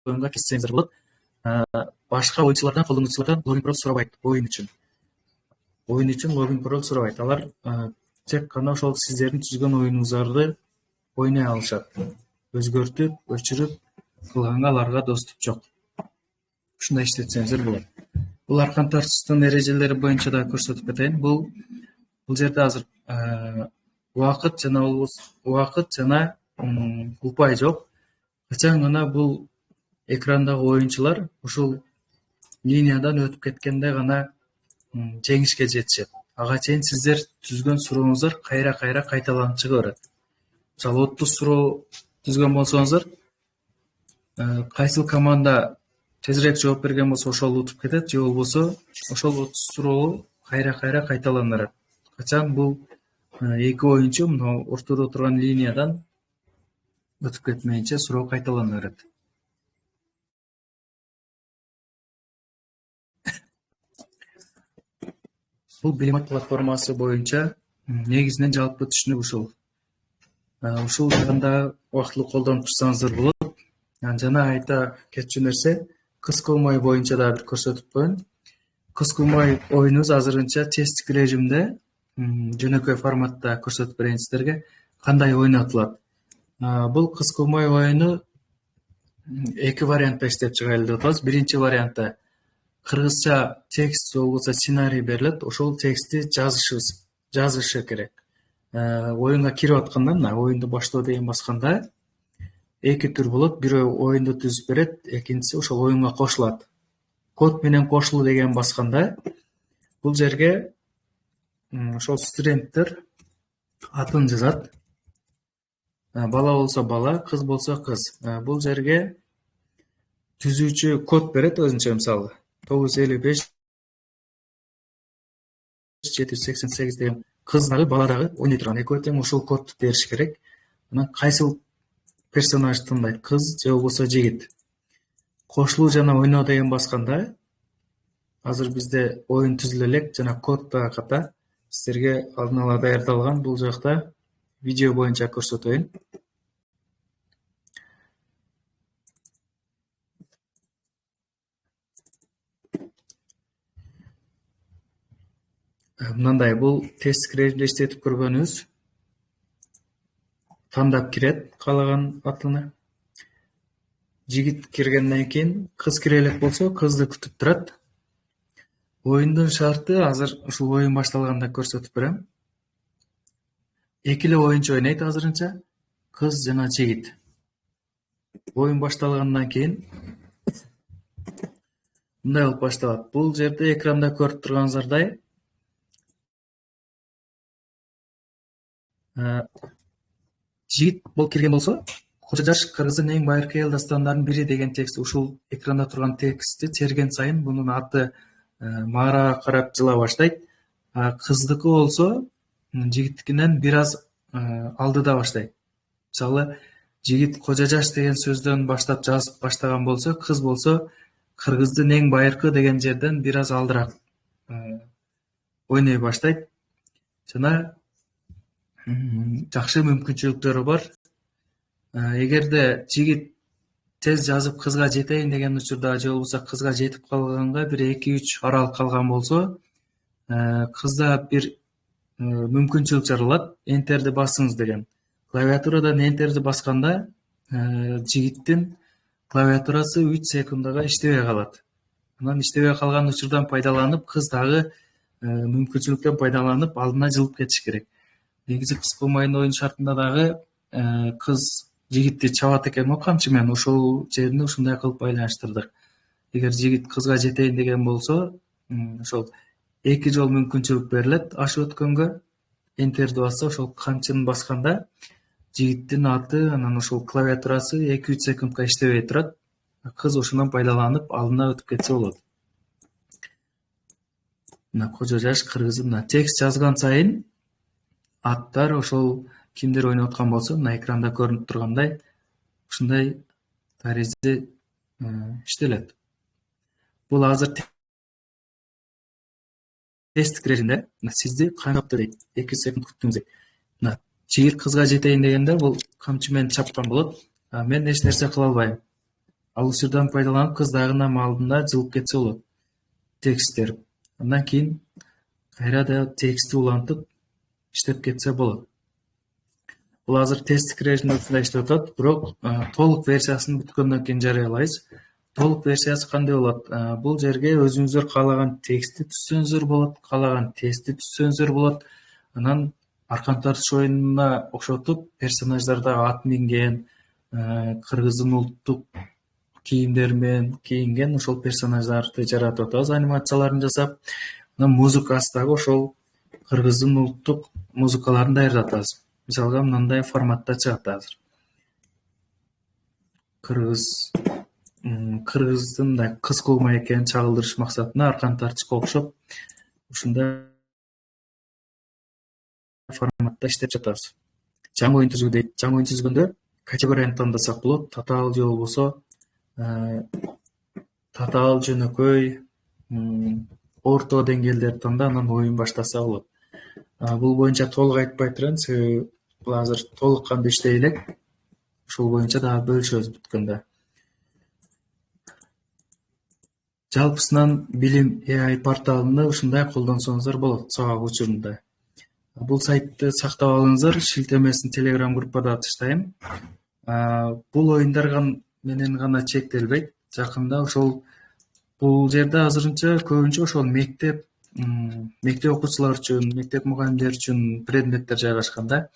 оюнга кирсеңиздер болот. Башка оюнчулардан, колдонуучулардан логин пароль сурабайт оюн үчүн. Оюн үчүн логин пароль сурабайт. Алар тек гана ошол сиздердин түзгөн оюнуңуздарды ойной алышат. Өзгөртүп, өчүрүп кылганга аларга доступ жок. Ушундай иштетсеңиздер болот. Бул аркан тартыштын эрежелери боюнча да көрсөтүп кетейин. Бул жерде азыр убакыт жана упай жок. Качан гана бул экрандагы оюнчулар ушул линиядан өтүп кеткенде гана жеңишке жетишет. Ага чейин сиздер түзгөн сурооңуздар кайра кайталанып чыга берет. Мисалы 30 суроо түзгөн болсоңуздар, кайсыл команда тезирээк жооп берген болсо ошол утуп кетет, же болбосо ошол 30 суроо кайра кайталана берет. Качан бул эки оюнчу мына ортодо турган линиядан өтүп кетмейинче суроо кайталана берет. Бул билим платформасы боюнча негизинен жалпы түшүнүк ушул. Ушул жагында убактылуу колдонуп турсаңыздар болот. Жана айта кетчү нерсе, кыскылмай боюнча да бир көрсөтүп коеюн. Кыскылмай оюнубуз азырынча тесттик режимде жөнөкөй форматта көрсөтүп берейин сиздерге кандай ойнотулат. Бул кыскылмай оюну эки вариантта иштеп чыгайлы деп атабыз. Биринчи вариантта кыргызча текст же болбосо сценарий берилет, ошол текстти жазышы керек. Оюнга кирип атканда, мына оюнду баштоо деген басканда эки түр болот. Бирөө оюнду түзүп берет, экинчиси ошол оюнга кошулат. Код менен кошулуу деген басканда бул жерге ошол студенттер атын жазат. Бала болсо бала, кыз болсо кыз. Бул жерге түзүүчү код берет өзүнчө, мисалы 955 788 деген кыз дагы бала дагы ойной турган экөө тең ушул кодду бериш керек. Анан кайсыл персонаж тандайт, кыз же болбосо жигит. Кошулуу жана ойноо деген басканда азыр бизде оюн түзүлө элек жана код да ката. Силерге алдын ала даярдалган, бул жакта видео боюнча көрсөтөйүн. Мындай, бул тесттик режимде иштетип көргөнүбүз. Тандап кирет каалаган атына. Жигит киргенден кийин кыз кире элек болсо, кызды күтүп турат. Оюндун шарты азыр ушул оюн башталганда көрсөтүп берем. Эки эле оюнчу ойнойт азырынча, кыз жана жигит. Оюн башталгандан кийин мындай болуп башталат. Бул жерде экранда көрүп турганыңыздардай жигит болуп кирген болсо, кожо жаш кыргыздын эң байыркы эл дастандарынын бири деген текст, ушул экранда турган текстти терген сайын мунун аты маарага карап жыла баштайт. Кыздыкы болсо жигиттикинен бир аз алдыда баштайт. Мисалы, жигит кожо жаш деген сөздөн баштап жазып баштаган болсо, кыз болсо кыргыздын эң байыркы деген жерден бир аз алдыраак ойной баштайт. Жана жакшы мүмкүнчүлүктөрү бар. Эгерде жигит тез жазып кызга жетейин деген учурда же болбосо кызга жетип калганга бир 2-3 аралык калган болсо, кызда бир мүмкүнчүлүк жаралат. Энтерди басыңыз деген. Клавиатурадан энтерди басканда жигиттин клавиатурасы 3 секундага иштебей калат. Анан иштебей калган учурдан пайдаланып, кыз дагы мүмкүнчүлүктөн пайдаланып алдына жылып кетиш керек. Негизи кыска майын оюн шартында дагы кыз жигитти чабат экен го камчы менен, ошол жерин ушундай кылып байланыштырдык. Эгер жигит кызга жетейин деген болсо, ошол эки жол мүмкүнчүлүк берилет. Ашып өткөнгө энтерди басса, ошол камчыны басканда жигиттин аты, анан ошол клавиатурасы 2-3 секундка иштебей турат. Кыз ошондон пайдаланып алдына өтүп кетсе болот. Мына кожо жаш кыргыздын текст жазган сайын аттар ошол кимдер ойноп аткан болсо, мына экранда көрүнүп тургандай ушундай таризде иштелет. Бул азыр тесттик режимде сизди кайнапты дейт. 2 секунд күттүңүз дейт. Мына жигит кызга жетейин дегенде бул камчы менен чапкан болот. Мен эч нерсе кыла албайм. Ал учурдан пайдаланып кыз дагы алдында жылып кетсе болот. Тексттер. Андан кийин кайра да текстти улантып иштеп кетсе болот. Бул азыр тесттик режимде ушундай иштеп атат, бирок толук версиясын бүткөндөн кийин жарыялайбыз. Толук версиясы кандай болот? Бул жерге өзүңүздөр каалаган текстти түзсөңүздөр болот, каалаган тестти түзсөңүздөр болот. Анан Аркан тартыш оюнуна окшотуп персонаждарда ат минген, кыргыздын улуттук кийимдер менен кийинген ошол персонаждарды жаратып атабыз, анимацияларын жасап. Анан музыкасы дагы ошол кыргыздын улуттук музыкаларын даярдатабыз. Мисалга мындай форматта чыгат азыр. Кыргыздын мындай кыз кылма экенин чагылдырыш максатында Аркан тартышка окшоп ушундай форматта иштеп жатабыз. Жаңы оюн түзүү дейт. Жаңы оюн түзгөндө категорияны тандасак болот. Татаал же болбосо татаал, жөнөкөй, орто деңгээлдерди танда, анан оюн баштаса болот. Бул боюнча толук айтпай турам, себеби бул азыр толук кандуу иштей элек. Ошол боюнча дагы бөлүшөбүз бүткөндө. Жалпысынан билим AI порталында ушундай колдонсоңуздар болот сабак учурунда. Бул сайтты сактап алыңыздар, шилтемесин Telegram группада таштайм. Бул оюндар менен гана чектелбейт. Жакында ошол Бул жерде азырынча көбүнчө ошол мектеп окуучулар үчүн, мектеп мугалимдери үчүн предметтер жайгашкан да.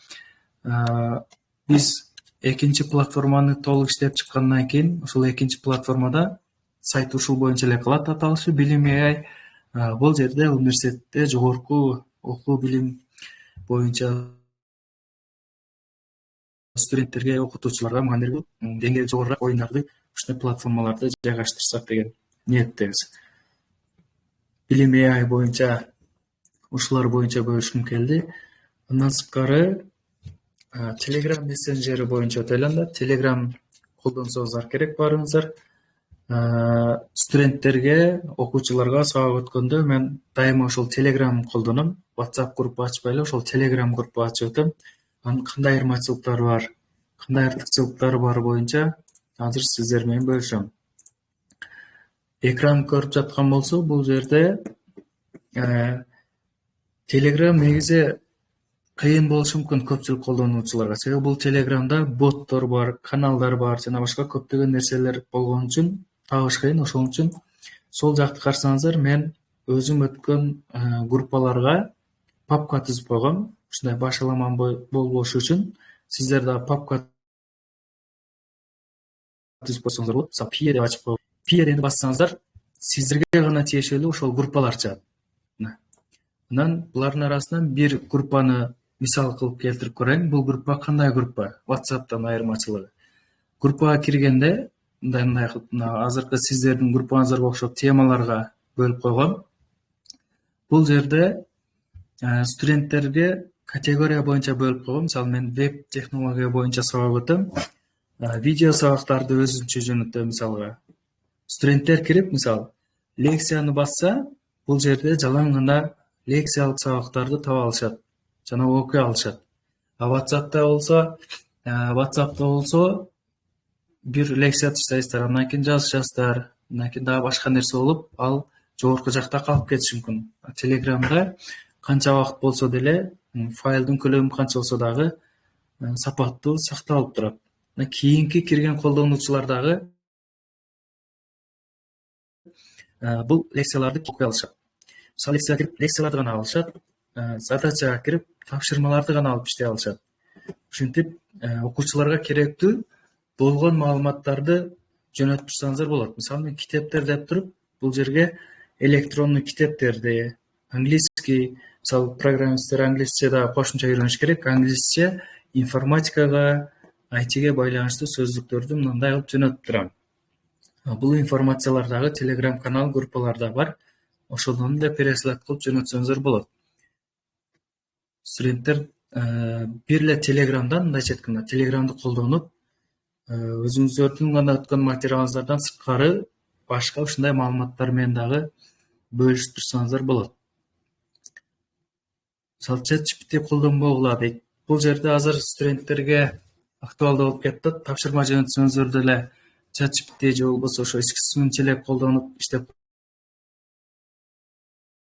Биз экинчи платформаны толук иштеп чыккандан кийин ошол экинчи платформада сайт ушул боюнча эле калат, аталышы Билим AI. Бул жерде университетте жогорку окуу билим боюнча студенттерге, окутуучуларга, мугалимдерге деңгээли жогорураак оюндарды, ушундай платформаларды жайгаштырсак деген ниеттебиз. Билим AI боюнча ушулар боюнча бөлүшкүм келди. Андан сырткары Telegram мессенджери боюнча өтө элем да. Telegram колдонсоңуздар керек баарыңыздар. Студенттерге, окуучуларга сабак өткөндө мен дайыма ошол Telegram колдоном. WhatsApp группа ачпай эле ошол Telegram группа ачып өтөм. Анын кандай айырмачылыктары бар, кандай артыкчылыктары бар боюнча азыр сиздер менен бөлүшөм. Экран көрүп жаткан болсо, бул жерде Telegram негизи кыйын болушу мүмкүн көпчүлүк колдонуучуларга. Себеби бул Telegramда боттор бар, каналдар бар, жана башка көптөгөн нерселер болгон үчүн табыш кыйын. Ошол үчүн сол жакты карасаңыздар, мен өзүм өткөн группаларга папка түзүп койгом. Ушундай башаламан болбошу үчүн сиздер да папка түзүп койсоңуздар болот. Мисалы, PIE деп ачып коюп, PIE бассаңыздар, сиздерге гана тиешелүү ошол группалар чыгат. Анан булардын арасынан бир группаны мисал кылып келтирип көрөйүн. Бул группа кандай группа? WhatsApp'тан айырмачылыгы. Группага киргенде мындай кылып, азыркы сиздердин группаңыздарга окшоп темаларга бөлүп койгом. Бул жерде студенттерге категория боюнча бөлүп койгом. Мисалы, мен веб технология боюнча сабак өтөм. Видео сабактарды өзүнчө жөнөтөм. Мисалга, студенттер кирип, мисалы, лекцияны басса, бул жерде жалаң гана лекциялык сабактарды таба алышат жана окуй алышат. WhatsApp'та болсо бир лекция таштайсыздар, андан кийин жазышасыздар, андан кийин дагы башка нерсе болуп, ал жогорку жакта калып кетиши мүмкүн. Telegram'да канча убакыт болсо деле, файлдын көлөмү канча болсо дагы сапаттуу сакталып турат. Кийинки кирген колдонуучулар дагы бул лекцияларды окуй алышат. Мисалы, лекцияга кирип, лекцияларды гана алышат, задачага кирип, тапшырмаларды гана алып иштей алышат. Ушинтип, окуучуларга керектүү болгон маалыматтарды жөнөтүп турсаңыздар болот. Мисалы, мен китептер деп туруп, бул жерге электрондуу китептерди, английский, мисалы, программисттер англисче да кошумча үйрөнүш керек. Англисче, информатикага, IT-ге байланыштуу сөздүктөрдү мындай кылып жөнөтүп турам. Бул информациялар дагы Telegram канал, группаларда бар. Ошондон да переслать кылып жөнөтсөңүздөр болот. Студенттер бир эле Telegram'дан, мындайча айтканда, Telegram'ды колдонуп, өзүңүздөрдүн гана өткөн материалыңыздардан сырткары башка ушундай маалыматтар менен дагы бөлүшүп турсаңыздар болот. Мисалы, ChatGPT колдонбогула дейт. Бул жерде азыр студенттерге актуалдуу болуп кетти. Тапшырма жөнөтсөңүздөр деле ChatGPT же болбосо ошо искусственный интеллект колдонуп иштеп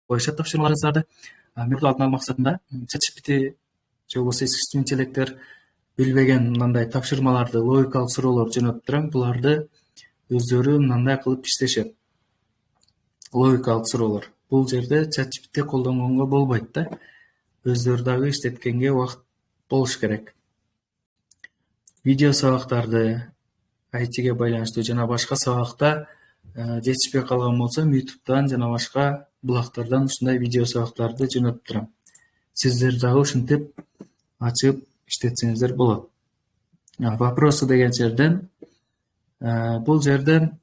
коюшат тапшырмаларыңыздарды. Мен алдын алуу максатында ChatGPT же болбосо искусственный интеллекттер билбеген мындай тапшырмаларды, логикалык суроолорду жөнөтүп турам. Буларды өздөрү мындай кылып иштешет. Логикалык суроолор. Бул жерде ChatGPT колдонгонго болбойт да. Өздөрү дагы иштеткенге убакыт болуш керек. Видео сабактарды, IT-ге байланыштуу жана башка сабакта жетишпей калган болсом, YouTube'дан жана башка булактардан ушундай видео сабактарды жөнөтүп турам. Сиздер дагы ушинтип ачып иштетсеңиздер болот. Вопросы деген жерден, бул жерден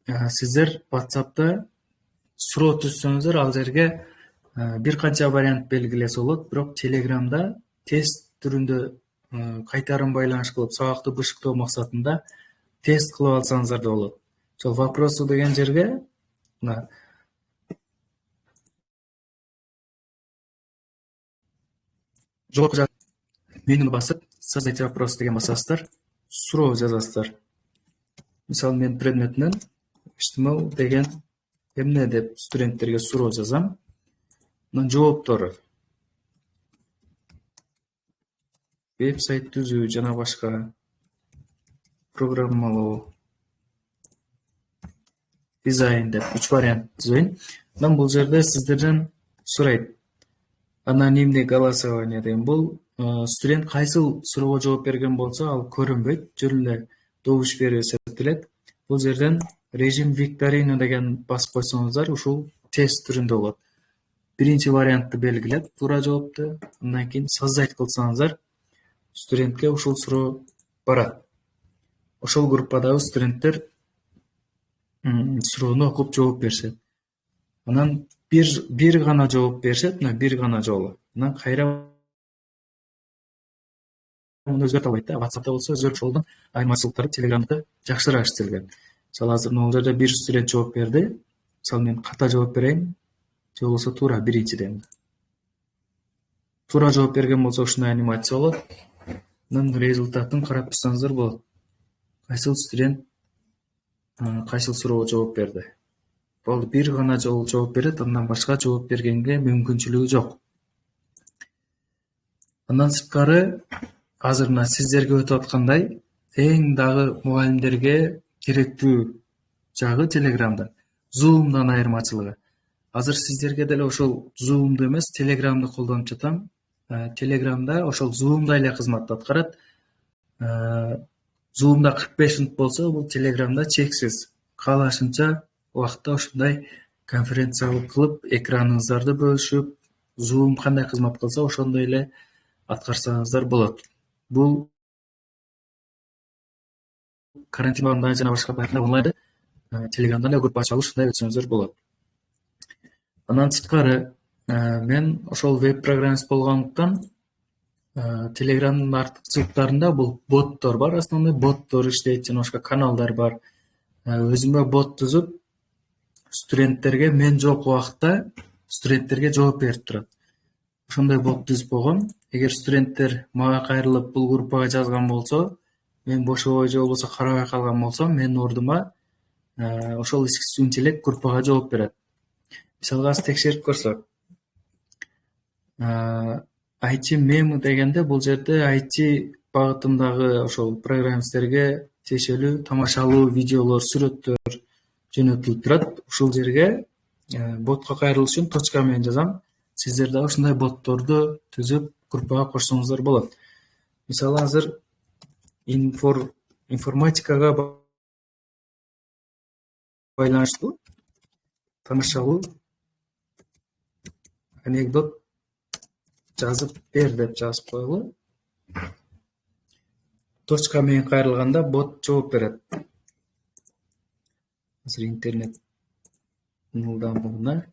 сиздер WhatsApp'та суроо түзсөңүздөр, ал жерге бир канча вариант белгилесе болот, бирок Telegram'да тест түрүндө кайтарым байланыш кылып, сабакты бышыктоо максатында тест кылып алсаңыздар да болот. Ошол вопросы деген жерге жогорку жак менюны басып, создать вопрос деген басасыздар, суроо жазасыздар. Мисалы, мен предметинен HTML деген эмне деп студенттерге суроо жазам. Анан жооптору: веб-сайт түзүү жана башка, программалоо, дизайн деп 3 вариант түзөйүн. Анан бул жерде сиздерден сурайт. Анонимный голосование деген бул студент кайсыл суроого жооп берген болсо, ал көрүнбөйт, жөн эле добуш берип эсептелет. Бул жерден режим викторина деген басып койсоңуздар, ушул тест түрүндө болот. Биринчи вариантты белгилеп, туура жоопту, андан кийин создать кылсаңыздар, студентке ушул суроо барат. Ошол группадагы студенттер суроону окуп жооп беришет. Анан бир гана жооп беришет, мына бир гана жолу. Анан кайра муну өзгөртө албайт да. WhatsApp'та болсо өзгөрүп ошолдон айырмачылыктарды Telegram'да жакшыраак иштелген. Мисалы азыр бул жерде бир студент жооп берди. Мисалы мен ката жооп берейин, же болбосо туура биринчиден. Туура жооп берген болсо ушундай анимация болот. Анан результатын карап турсаңыздар болот. Кайсыл студент кайсыл суроого жооп берди. Болду, бир гана жолу жооп берет, андан башка жооп бергенге мүмкүнчүлүгү жок. Андан сырткары азыр мына сиздерге өтүп аткандай эң дагы мугалимдерге керектүү жагы Telegram'да. Zoom'дан айырмачылыгы. Азыр сиздерге деле ошол Zoom'ду эмес, Telegram'ды колдонуп жатам. Telegram'да ошол Zoom'да эле кызматты аткарат. Zoom'да 45 минут болсо, бул Telegram'да чексиз. Каалашынча убакытта ушундай конференция кылып, экраныңыздарды бөлүшүп, Zoom кандай кызмат кылса, ошондой эле аткарсаңыздар болот. Бул карантин убагында жана башка баягы онлайн Telegram'дан эле группа ачып алып ушундай өтсөңүздөр болот. Андан сырткары мен ошол веб программист болгондуктан Telegram'дын артыкчылыктарында бул боттор бар, основной боттор иштейт, жана башка каналдар бар. Өзүмө бот түзүп, студенттерге мен жок убакытта студенттерге жооп берип турат. Ошондой бот түзүп койгом. Эгер студенттер мага кайрылып бул группага жазган болсо, мен бошобой же болбосо карабай калган болсом, менин ордума ошол искусственный интеллект группага жооп берет. Мисалга азыр текшерип көрсөк, IT мем дегенде бул жерде IT багытындагы ошол программисттерге тиешелүү тамашалуу видеолор, сүрөттөр жөнөтүлүп турат. Ушул жерге ботко кайрылыш үчүн точка менен жазам. Сиздер да ушундай ботторду түзүп группага кошсоңуздар болот. Мисалы азыр информатикага байланыштуу тамашалуу анекдот жазып бер деп жазып коелу. Точка менен кайрылганда бот жооп берет. Азыр интернет ылдамдыгына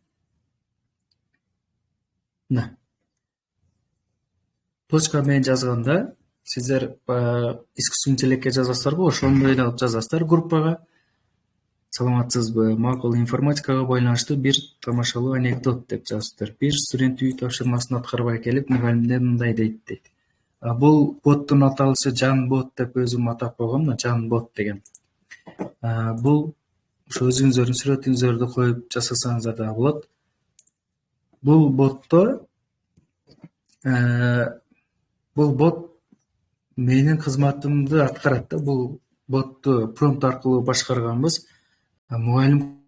точка менен жазганда сиздер искусственный интеллектке жазасыздарбы, ошондой эле кылып жазасыздар группага. Саламатсызбы, макул информатикага байланыштуу бир тамашалуу анекдот деп жазыптыр. Бир студент үй тапшырмасын аткарбай келип, мугалимден мындай дейт. Бул боттун аталышы Жан бот деп өзүм атап койгом, Жан бот деген. Бул ошо өзүңүздөрдүн сүрөтүңүздөрдү коюп жасасаңыздар да болот. Бул бот менин кызматымды аткарат да. Бул ботту промпт аркылуу башкарганбыз. Мугалим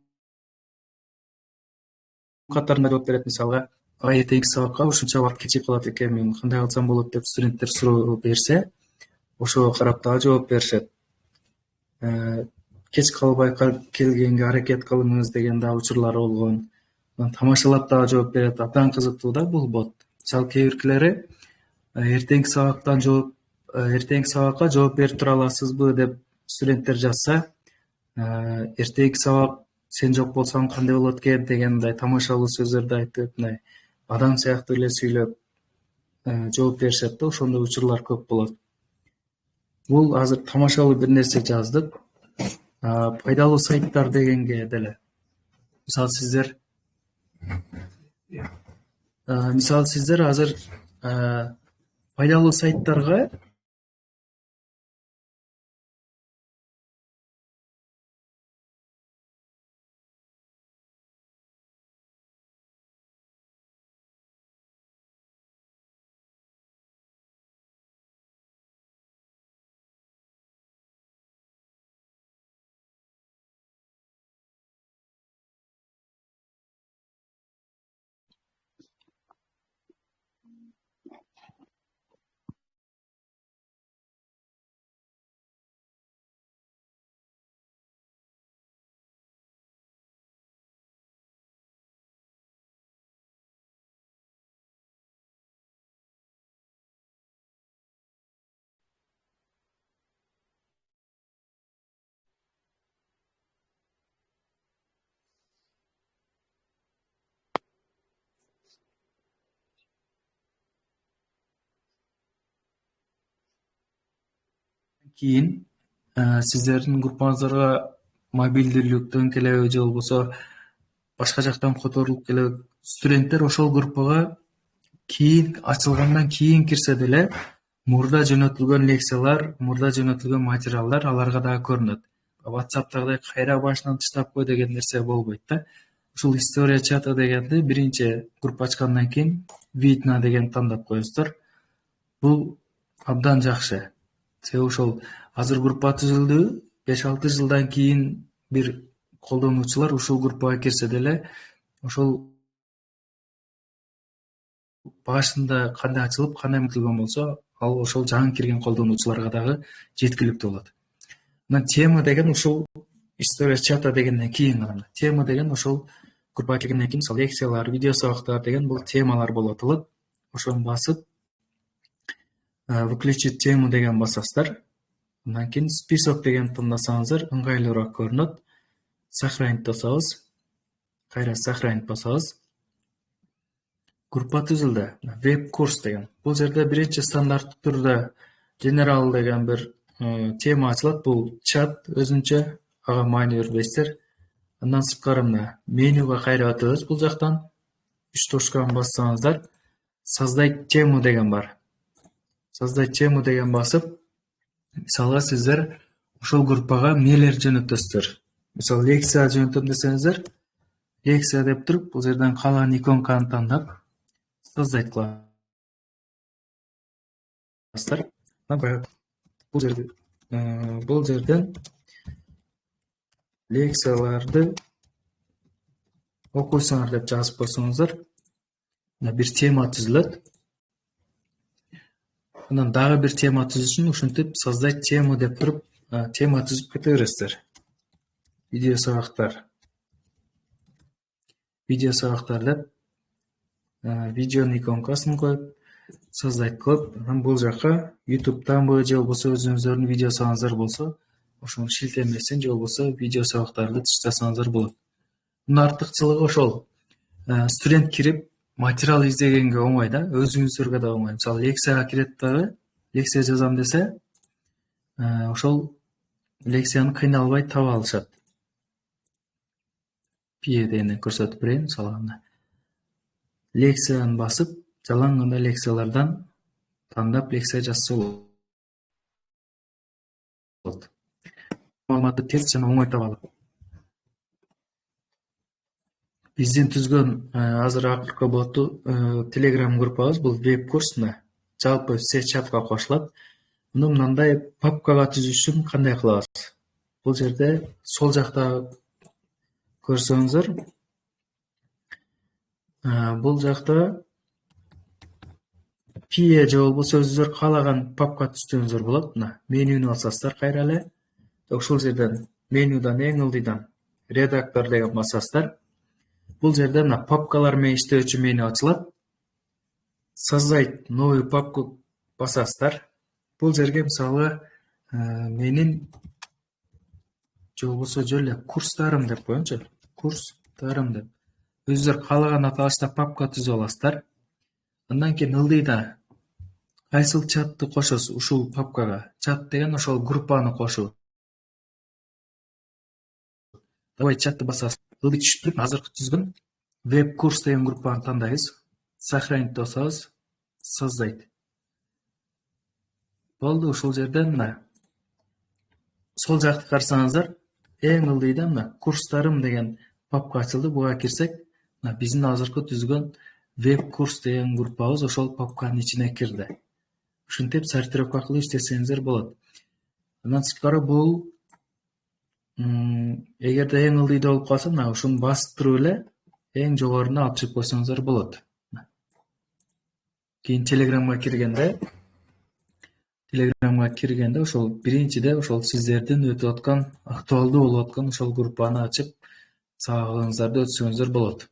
катарында жооп берет, мисалга эртеңки сабакка ушунча убакыт кечип калат экен, мен кандай кылсам болот деп студенттер суроо берсе, ошого карап дагы жооп беришет. Кеч калбай келгенге аракет кылыңыз деген да учурлар болгон. Тамашалап дагы жооп берет. Абдан кызыктуу да бул бот. Мисалы кээ биркилери эртеңки сабакка жооп берип тура аласызбы деп студенттер жазса, эртеңки сабак сен жок болсоң кандай болот экен дегендей тамашалуу сөздөрдү айтып, мындай адам сыяктуу эле сүйлөп жооп беришет да, ошондой учурлар көп болот. Бул азыр тамашалуу бир нерсе жаздык. Пайдалуу сайттар дегенге деле. Мисалы сиздер азыр пайдалуу сайттарга кийин сиздердин группаңыздарга мобилдүүлүктөн келеби же болбосо башка жактан которулуп келеби студенттер ошол группага кийин ачылгандан кийин кирсе деле мурда жөнөтүлгөн лекциялар, мурда жөнөтүлгөн материалдар аларга дагы көрүнөт. WhatsApp'тагыдай кайра башынан таштап кой деген нерсе болбойт да. Ушул история чата дегенди биринчи группа ачкандан кийин видно деген тандап коесуздар. Бул абдан жакшы. Себеби ошол азыр группа түзүлдү, 5-6 жылдан кийин бир колдонуучулар ушул группага кирсе деле ошол башында кандай ачылып, кандай мүмкүн болсо, ал ошол жаңы кирген колдонуучуларга дагы жеткиликтүү болот. Мына тема деген ушул история чата дегенден кийин гана. Тема деген ошол группага киргенден кийин мисалы лекциялар, видео сабактар деген бул темалар болуп аталат. Ошону басып выключить тему деген басасыздар. Андан кийин список деген тандасаңыздар ыңгайлуураак көрүнөт. Сохранить басабыз. Кайра сохранить басабыз. Группа түзүлдү. Веб курс деген. Бул жерде биринчи стандарттуу түрдө general деген бир тема ачылат. Бул чат өзүнчө, ага маани бербейсиздер. Андан сырткары мына менюга кайра өтөбүз. Бул жактан 3 точканы бассаңыздар, создать тему деген бар. Создать тему деген басып, мисалга сиздер ошол группага эмнелер жөнөтөсүздөр. Мисалы лекция жөнөтөм десеңиздер, лекция деп туруп, бул жерден каалган иконканы тандап, создать кыласыздар. Бул жерден лекцияларды окуйсуңар деп жазып койсоңуздар, бир тема түзүлөт. Андан дагы бир тема түзүш үчүн ушинтип создать тему деп туруп, тема түзүп кете бересиздер. Видео сабактар. Видео сабактар деп видеонун иконкасын коюп, создать кылып, анан бул жакка YouTube'танбы же болбосо өзүңүздөрдүн видео сабагыңыздар болсо, ошонун шилтемесин же болбосо видео сабактарды таштасаңыздар болот. Мунун артыкчылыгы ошол. Студент кирип материал издегенге оңой да, өзүңүздөргө да оңой. Мисалы лекцияга кирет дагы, лекция жазам десе, ошол лекцияны кыйналбай таба алышат. Пие дегенден көрсөтүп берейин, мисалы лекцияны басып, жалаң гана лекциялардан тандап лекция жазса болот. Маалыматты тез жана оңой таба алат. Биздин түзгөн азыр акыркы боту Telegram группабыз бул веб курсуна жалпы все чатка кошулат. Муну мындай папкага түзүш үчүн кандай кылабыз? Бул жерде сол жакта көрсөңүздөр, бул жакта пие же болбосо өзүңүздөр каалаган папка түзсөңүздөр болот. Мына менюну басасыздар кайра эле. Ошол жерден менюдан эң ылдыйдан редактор деген басасыздар. Бул жерде мына папкалар менен иштөөчү меню ачылат. Создать новую папку басасыздар. Бул жерге мисалы менин же болбосо жөн эле курстарым деп коеюнчу. Курстарым деп. Өзүңүздөр каалаган аталышта папка түзүп аласыздар. Андан кийин ылдыйда кайсыл чатты кошосуз ушул папкага? Чат деген ошол группаны кошуу. Давай чатты басасыз. Ылдый түшүп азыркы түзгөн веб курс деген группаны тандайбыз. Сохранить басабыз. Создать. Болду, ушул жерден мына сол жакты карасаңыздар, эң ылдыйда мына курстарым деген папка ачылды. Буга кирсек, мына биздин азыркы түзгөн веб курс деген группабыз ошол папканын ичине кирди. Ушинтип сортировка кылып иштесеңиздер болот. Андан сырткары бул эгерде эң ылдыйда болуп калса, мына ушуну басып туруп эле эң жогоруна алып чыгып койсоңуздар болот. Кийин Telegramга киргенде ошол биринчиде ошол сиздердин өтүп аткан, актуалдуу болуп аткан ошол группаны ачып, сабагыңыздарды өтсөңүздөр болот.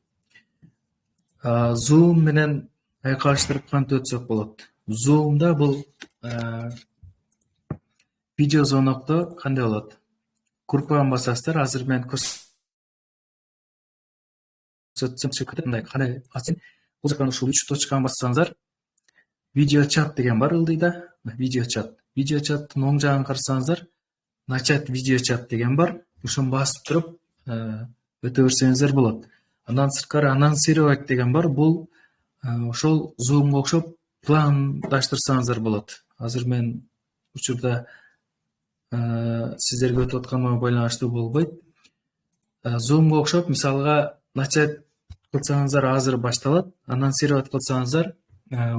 Zoom менен айкалыштырып кантип өтсөк болот? Zoom'да бул видео звонокто кандай болот? Группаны басасыздар, азыр мен көрсөтсөм мындай кандай ачын. Бул жактан ушул 3 точканы бассаңыздар, видео чат деген бар ылдыйда. Видео чат. видео чаттын оң жагын карасаңыздар, начать видео чат деген бар. Ошону басып туруп өтө берсеңиздер болот. Андан сырткары анонсировать деген бар. Бул ошол Zoom'га окшоп пландаштырсаңыздар болот. Азыр мен учурда сиздерге өтүп атканыма байланыштуу болбойт. Zoom'га окшоп, мисалга, начать кылсаңыздар азыр башталат, анонсировать кылсаңыздар,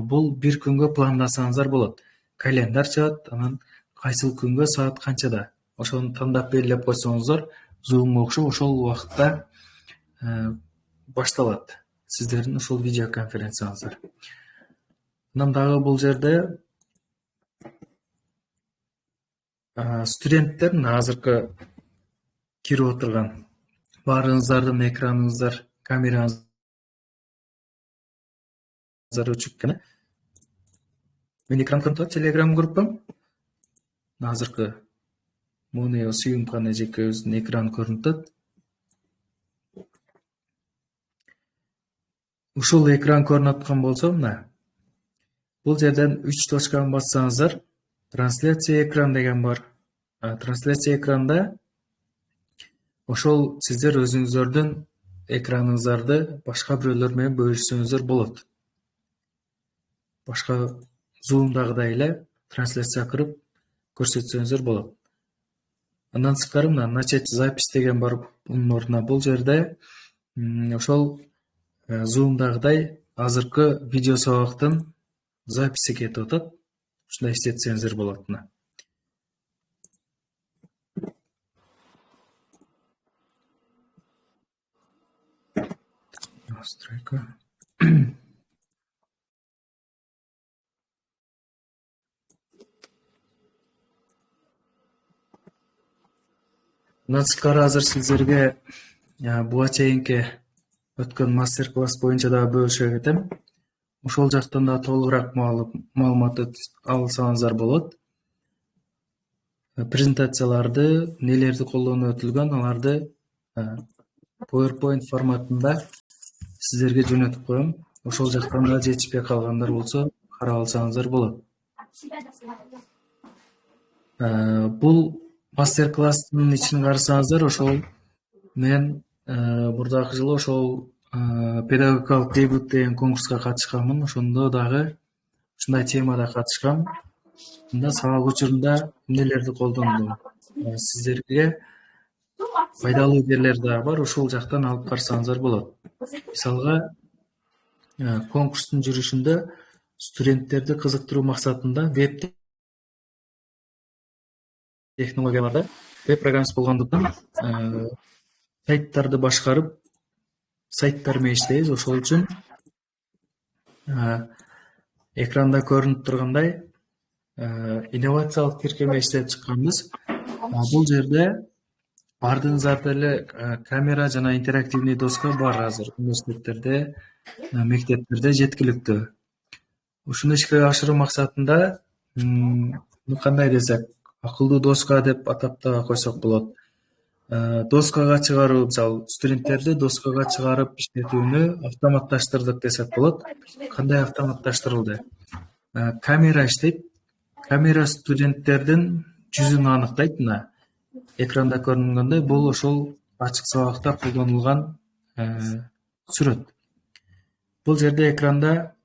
бул бир күнгө пландасаңыздар болот. Календар чыгат, анан кайсыл күнгө саат канчада. Ошону тандап белгилеп койсоңуздар, Zoom'га окшоп ошол убакытта башталат сиздердин ошол видео конференцияңыздар. Анан дагы бул жерде студенттер азыркы кирип отурган баарыңыздардын экраныңыздар, камераңыздар өчүп кеткен. Мен экран көрүнүп Telegram группам. Азыркы Муне Сүйүмкан эжекебиздин экраны көрүнүп. Ушул экран көрүнүп аткан болсо, мына бул жерден 3 точканы бассаңыздар, трансляция экран деген бар. Трансляция экранда ошол сиздер өзүңүздөрдүн экраныңыздарды башка бирөөлөр менен бөлүшсөңүздөр болот. Башка Zoom'дагыдай эле трансляция кырып көрсөтсөңүздөр болот. Андан сырткары мына начать запись деген бар. Бунун ордуна бул жерде ошол Zoom'дагыдай азыркы видео сабактын записи кетип атат. Ушундай эстетсеңиздер болот. Настройка. Насыкары азыр сиздерге буга чейинки өткөн мастер-класс боюнча дагы бөлүшө кетем. Ошол жактан да толугураак маалымат алсаңыздар болот. Презентацияларды, нелерди колдонуп өтүлгөн, аларды PowerPoint форматында сиздерге жөнөтүп коем. Ошол жактан да жетишпей калгандар болсо, карап алсаңыздар болот. Бул мастер-класстын ичин карасаңыздар, ошол мен мурдагы жылы ошол педагогикалык дебют деген конкурска катышканмын. Ошондо дагы ушундай темада катышкам. Мында сабак учурунда эмнелерди колдондум. Сиздерге пайдалуу жерлер дагы бар. Ошол жактан алып карасаңыздар болот. Мисалга, конкурстун жүрүшүндө студенттерди кызыктыруу максатында веб технологияларда веб программист болгондуктан сайттарды башкарып, сайттар менен иштейбиз. Ошол үчүн экранда көрүнүп тургандай инновациялык тиркеме иштеп чыкканбыз. Бул жерде бардыгыңыздарда эле камера жана интерактивный доска бар азыр университеттерде, мектептерде жеткиликтүү. Ушуну ишке ашыруу максатында кандай десек, акылдуу доска деп атап да койсок болот. Доскага чыгаруу, мисалы, студенттерди доскага чыгарып иштетүүнү автоматташтырдык десек болот. Кандай автоматташтырылды? Камера иштейт. Камера студенттердин жүзүн аныктайт. Мына экранда көрүнгөндөй, бул ошол ачык сабакта колдонулган сүрөт. Бул жерде экранда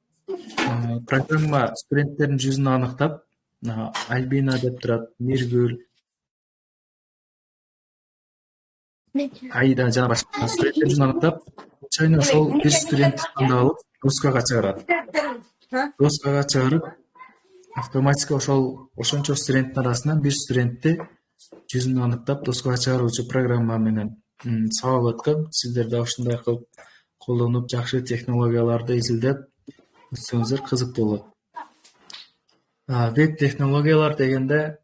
программа студенттердин жүзүн аныктап, Альбина деп турат, Миргүл, Айда жана башка студенттердин жүзүн аныктап, случайно ошол бир студентти тандап алып доскага чыгарат. Доскага чыгарып, автоматика ошончо студенттин арасынан бир студентти жүзүн аныктап доскага чыгаруучу программа менен сабак өткөм. Сиздер да ушундай кылып колдонуп, жакшы технологияларды изилдеп өтсөңүздөр кызыктуу болот. Веб технологиялар дегенде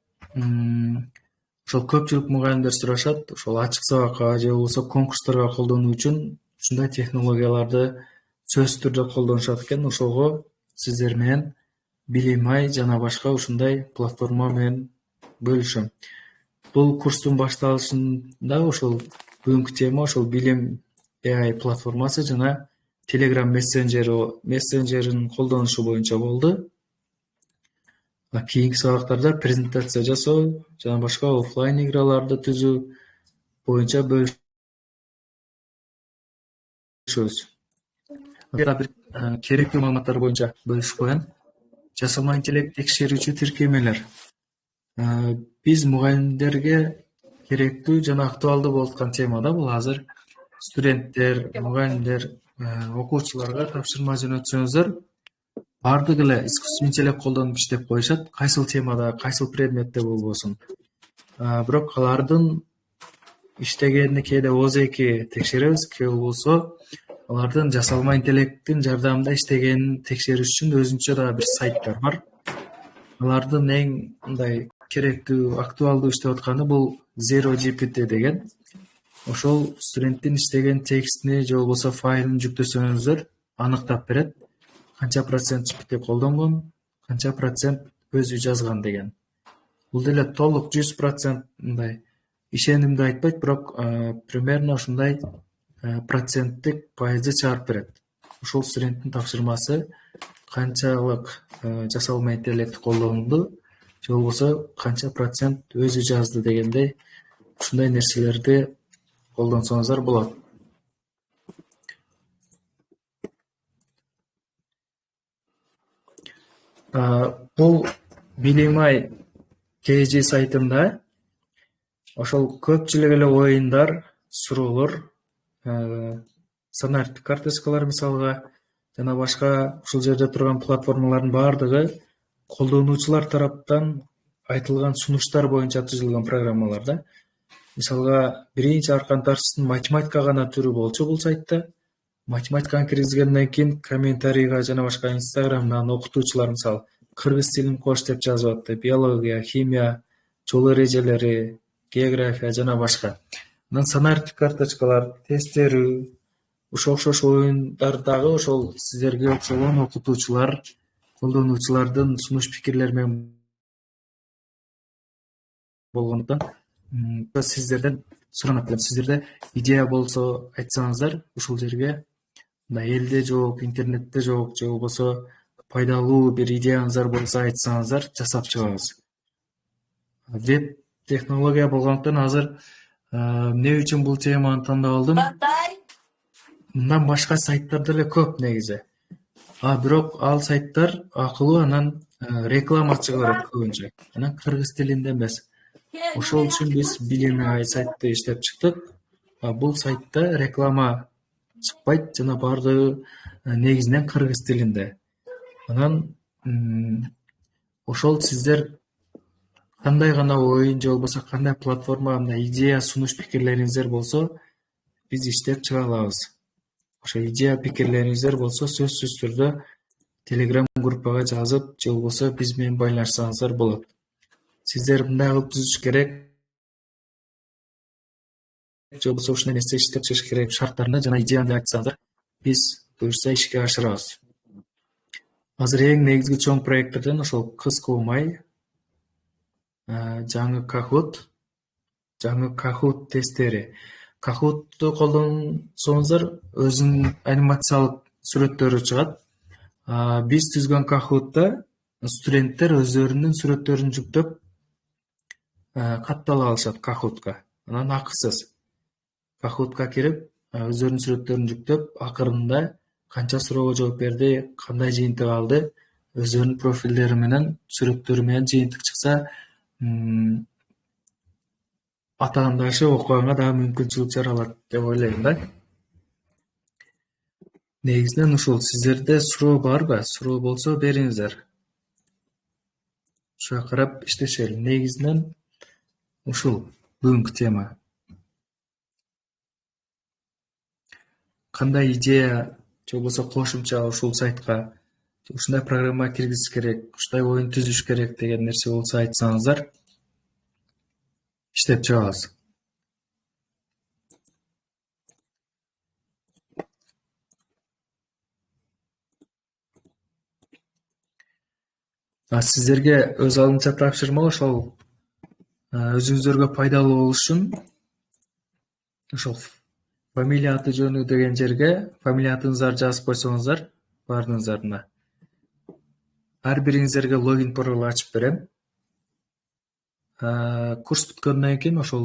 ошол көпчүлүк мугалимдер сурашат, ошол ачык сабакка же болбосо конкурстарга колдонуу үчүн ушундай технологияларды сөзсүз түрдө колдонушат экен. Ошого сиздер менен Билим Ай жана башка ушундай платформа менен бөлүшөм. Бул курстун башталышында ошол бүгүнкү тема ошол Билим AI платформасы жана Telegram мессенджеринин колдонушу боюнча болду. Кийинки сабактарда презентация жасоо жана башка оффлайн играларды түзүү боюнча бөлүшөбүз. Бир керектүү маалыматтар боюнча бөлүшүп коеюн. Жасалма интеллект текшерүүчү тиркемелер. Биз мугалимдерге керектүү жана актуалдуу болуп аткан тема да бул. Азыр студенттер, мугалимдер, окуучуларга тапшырма жөнөтсөңүздөр, баардыгы эле искусственный интеллект колдонуп иштеп коюшат, кайсыл темада, кайсыл предметте болбосун. Бирок алардын иштегенин кээде ооз-эки текшеребиз, кээ болбосо алардын жасалма интеллекттин жардамында иштегенин текшериш үчүн өзүнчө дагы бир сайттар бар. Алардын эң мындай керектүү, актуалдуу иштеп атканы бул Zero GPT деген. Ошол студенттин иштеген текстини же болбосо файлын жүктөсөңүздөр аныктап берет. Канча процент GPT колдонгон, канча процент өзү жазган деген. Бул деле толук 100% мындай ишенимди айтпайт, бирок примерно ушундай проценттик пайызды чыгарып берет. Ошол студенттин тапшырмасы канчалык жасалма интеллект колдонулду, же болбосо канча процент өзү жазды дегендей ушундай нерселерди колдонсоңуздар болот. Бул Билимай KG сайтында ошол көпчүлүк эле оюндар, суроолор, сонар карточкалар мисалга жана башка ушул жерде турган платформалардын баардыгы колдонуучулар тараптан айтылган сунуштар боюнча түзүлгөн программалар да. Мисалга, биринчи Аркан Тарсовдун математика гана түрү болчу бул сайтта. Математиканы киргизгенден кийин комментарийга жана башка Инстаграмдан окутуучулар мисалы кыргыз тилин кош деп жазып атты. Биология, химия, жол эрежелери, география жана башка. Анан сонар карточкалар, тесттерүү, окшош оюндар дагы ошол сиздерге окшогон окутуучулар, колдонуучулардын сунуш пикирлери менен болгондуктан сиздерден суранат элем. Сиздерде идея болсо айтсаңыздар, ушул жерге элде жок, интернетте жок, же болбосо пайдалуу бир идеяңыздар болсо айтсаңыздар, жасап чыгабыз. Веб технология болгондуктан азыр эмне үчүн бул теманы тандап алдым? Мындан башка сайттар деле көп негизи. Бирок ал сайттар акылуу, анан реклама чыгарат көбүнчө. Анан кыргыз тилинде эмес. Ошол үчүн биз Билимай сайтты иштеп чыктык. Бул сайтта реклама чыкпайт жана баардыгы негизинен кыргыз тилинде. Анан ошол сиздер кандай гана оюн же болбосо кандай платформа, идея, сунуш пикирлериңиздер болсо биз иштеп чыга алабыз. Ошо идея, пикирлериңиздер болсо сөзсүз түрдө Telegram группага жазып, же болбосо биз менен байланышсаңыздар болот. Сиздер мындай кылып түзүш керек, же болбосо ушундай нерсе иштеп чыгыш керек шарттарында жана идеяңды айтсаңыздар, биз буюрса ишке ашырабыз. Азыр эң негизги чоң проекттерден ошол кыз кылмай, жаңы Kahoot тесттери. Kahoot'ту колдонсоңуздар, өзүнүн анимациялык сүрөттөрү чыгат. Биз түзгөн Kahoot'та студенттер өздөрүнүн сүрөттөрүн жүктөп каттала алышат Kahoot'ка. Анан акысыз. Kahoot'ка кирип, өздөрүнүн сүрөттөрүн жүктөп, акырында канча суроого жооп берди, кандай жыйынтык алды, өздөрүнүн профилдери менен, сүрөттөрү менен жыйынтык чыкса, атаандашы окуганга дагы мүмкүнчүлүк жаралат деп ойлойм да. Негизинен ушул. Сиздерде суроо барбы? Суроо болсо бериңиздер. Ушуга карап иштешели. Негизинен ушул бүгүнкү тема. Кандай идея же болбосо кошумча ушул сайтка ушундай программа киргизиш керек, ушундай оюн түзүш керек деген нерсе болсо айтсаңыздар, иштеп чыгабыз. Сиздерге өз алдынча тапшырма ошол өзүңүздөргө пайдалуу болуш үчүн ошол фамилия аты жөнү деген жерге фамилия атыңыздарды жазып койсоңуздар баардыгыңыздардын ар бириңиздерге логин пароль ачып берем. Курс бүткөндөн кийин ошол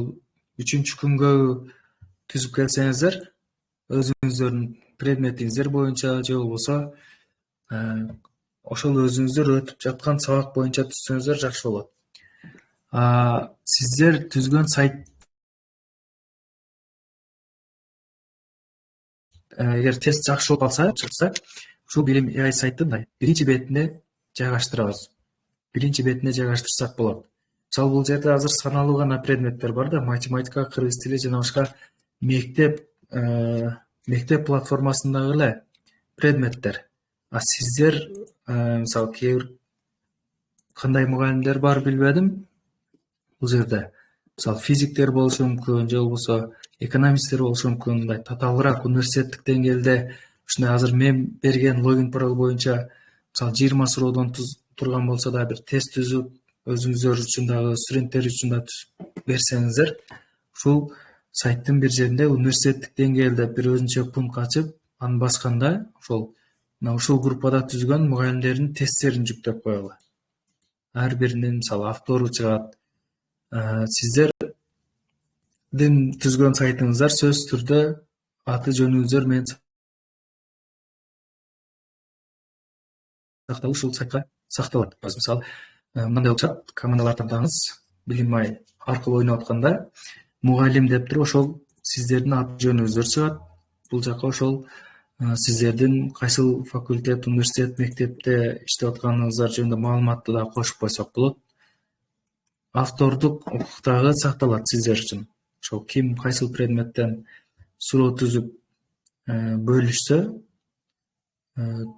3 күнгө түзүп келсеңиздер, өзүңүздөрдүн предметиңиздер боюнча же болбосо ошол өзүңүздөр өтүп жаткан сабак боюнча түзсөңүздөр жакшы болот. Сиздер түзгөн сайт эгер тест жакшы болуп чыкса, ушул билим AI сайттын биринчи бетине жайгаштырабыз. Биринчи бетине жайгаштырсак болот. Мисалы бул жерде азыр саналуу гана предметтер бар да, математика, кыргыз тили жана башка мектеп платформасындагы эле предметтер. Сиздер мисалы кээ кандай мугалимдер бар билбедим. Бул жерде мисалы физиктер болушу мүмкүн, же болбосо экономисттер болушу мүмкүн. Мындай татаалыраак университеттик деңгээлде ушундай азыр мен берген логин пароль боюнча мисалы 20 суроодон турган болсо да бир тест түзүп, өзүңүздөр үчүн дагы, студенттер үчүн да берсеңиздер, ушул сайттын бир жеринде университеттик деңгээлде бир өзүнчө пункт ачып, аны басканда ушул группада түзгөн мугалимдердин тесттерин жүктөп коелу. Ар биринин мисалы автору чыгат. Сиздердин түзгөн сайтыңыздар сөзсүз түрдө аты жөнүңүздөр менен сакталып ушул сайтка сакталат. Мисалы мындай болуп чыгат, командалар тандаңыз, билим ай аркылуу ойноп атканда мугалим деп туруп ошол сиздердин аты жөнүңүздөр чыгат. Бул жака ошол сиздердин кайсыл факультет, университет, мектепте иштеп атканыңыздар жөнүндө маалыматты да кошуп койсок болот. Автордук укук дагы сакталат сиздер үчүн. Ошол ким кайсыл предметтен суроо түзүп бөлүшсө,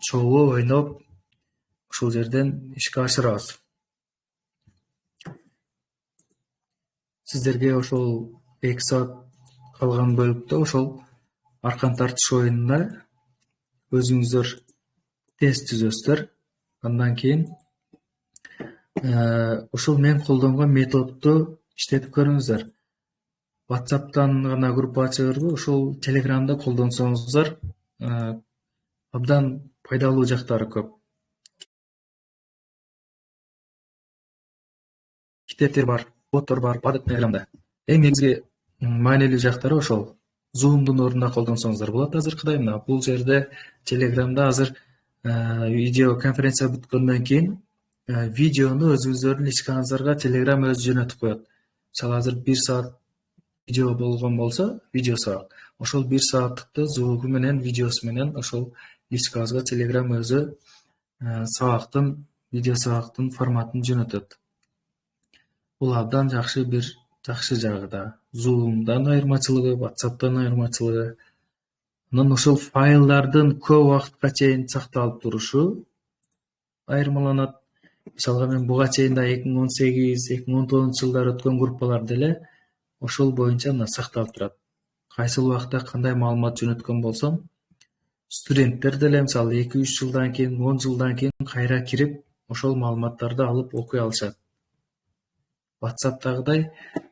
чогуу ойноп ушул жерден ишке ашырабыз. Сиздерге ошол 2 саат калган бөлүктө ошол аркан тартыш оюнунда өзүңүздөр тест түзөсүздөр. Андан кийин ушул мен колдонгон методду иштетип көрүңүздөр. WhatsApp'тан гана группа ачылырбы, ушул Telegram'да колдонсоңуздар абдан пайдалуу жактары көп. Китептер бар, боттор бар, Telegram'да. Эң негизги маанилүү жактары ошол. Zoom'дун ордуна колдонсоңуздар болот азыркыдай. Бул жерде Telegram'да азыр видео конференция бүткөндөн кийин видеону өзүңүздөрдүн ишканыңыздарга Telegram өзү жөнөтүп коет. Мисалы азыр 1 саат видео болгон болсо, видео сабак. Ошол 1 сааттыкты звугу менен, видеосу менен ошол ишканыңызга Telegram өзү сабактын, видео сабактын форматын жөнөтөт. Бул абдан жакшы жагы да. Zoom'дан айырмачылыгы, WhatsApp'тан айырмачылыгы. Анан ошол файлдардын көп убакытка чейин сакталып турушу айырмаланат. Мисалга мен буга чейин да 2018-2019 жылдары өткөн группаларда эле ошол боюнча сакталып турат. Кайсыл убакта кандай маалымат жөнөткөн болсом, студенттер деле мисалы 2-3 жылдан кийин, 10 жылдан кийин кайра кирип, ошол маалыматтарды алып окуй алышат. WhatsApp'тагыдай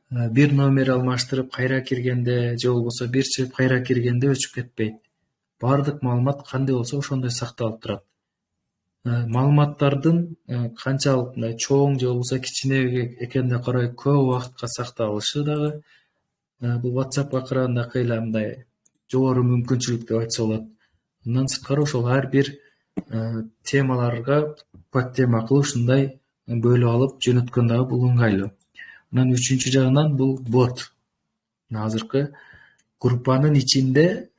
бир номер алмаштырып кайра киргенде, же болбосо бир чыгып кайра киргенде өчүп кетпейт. Бардык маалымат кандай болсо ошондой сакталып турат. Маалыматтардын канчалык мындай чоң же болбосо кичине экенине карай көп убакытка сакталышы дагы бул WhatsApp'ка караганда кыйла мындай жогору мүмкүнчүлүк деп айтса болот. Андан сырткары ошол ар бир темаларга подтема кылып ушундай бөлүп алып жөнөткөн дагы бул ыңгайлуу. Анан үчүнчү жагынан бул бот. Азыркы группанын ичинде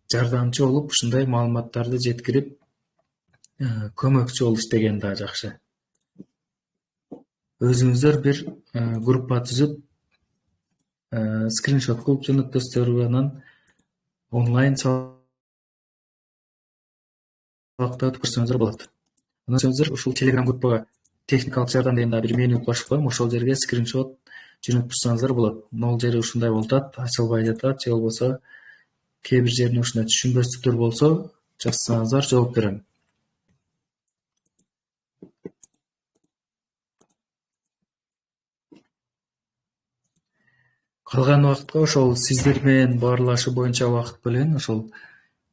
жардамчы болуп ушундай маалыматтарды жеткирип көмөкчү болуп иштеген да жакшы. Өзүңүздөр бир группа түзүп, скриншот кылып жөнөтөсүздөр, анан онлайн сабакта өтүп көрсөңүздөр болот. Анан өзүңүздөр ушул Telegram группага техникалык жардам деген бир меню кошуп коем, ошол жерге скриншот жөнөтүп турсаңыздар болот. Могул жери ушундай болуп атат, ачылбай жатат, же болбосо кээ бир жерине ушундай түшүнбөстүктөр болсо, жазсаңыздар жооп берем. Калган убакытка ошол сиздер менен баарлашуу боюнча убакыт бөлөйүн. Ошол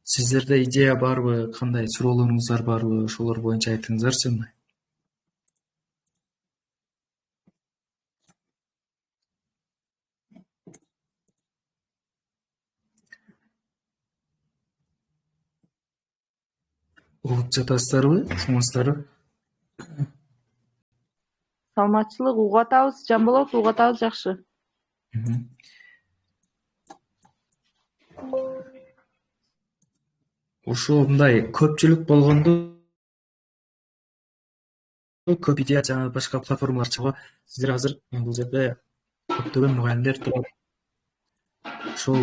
сиздерде идея барбы, кандай суроолоруңуздар барбы, ошолор боюнча айтыңыздарчы. угуп жатасыздарбы, сыңыңыздарбы? Саламатчылык угуп атабыз, Жамболот угуп атабыз жакшы. Ошо мындай көпчүлүк болгондо көп идея жана башка платформалар чыгып, сиздер азыр бул жерде көптөгөн мугалимдер турат. Ошол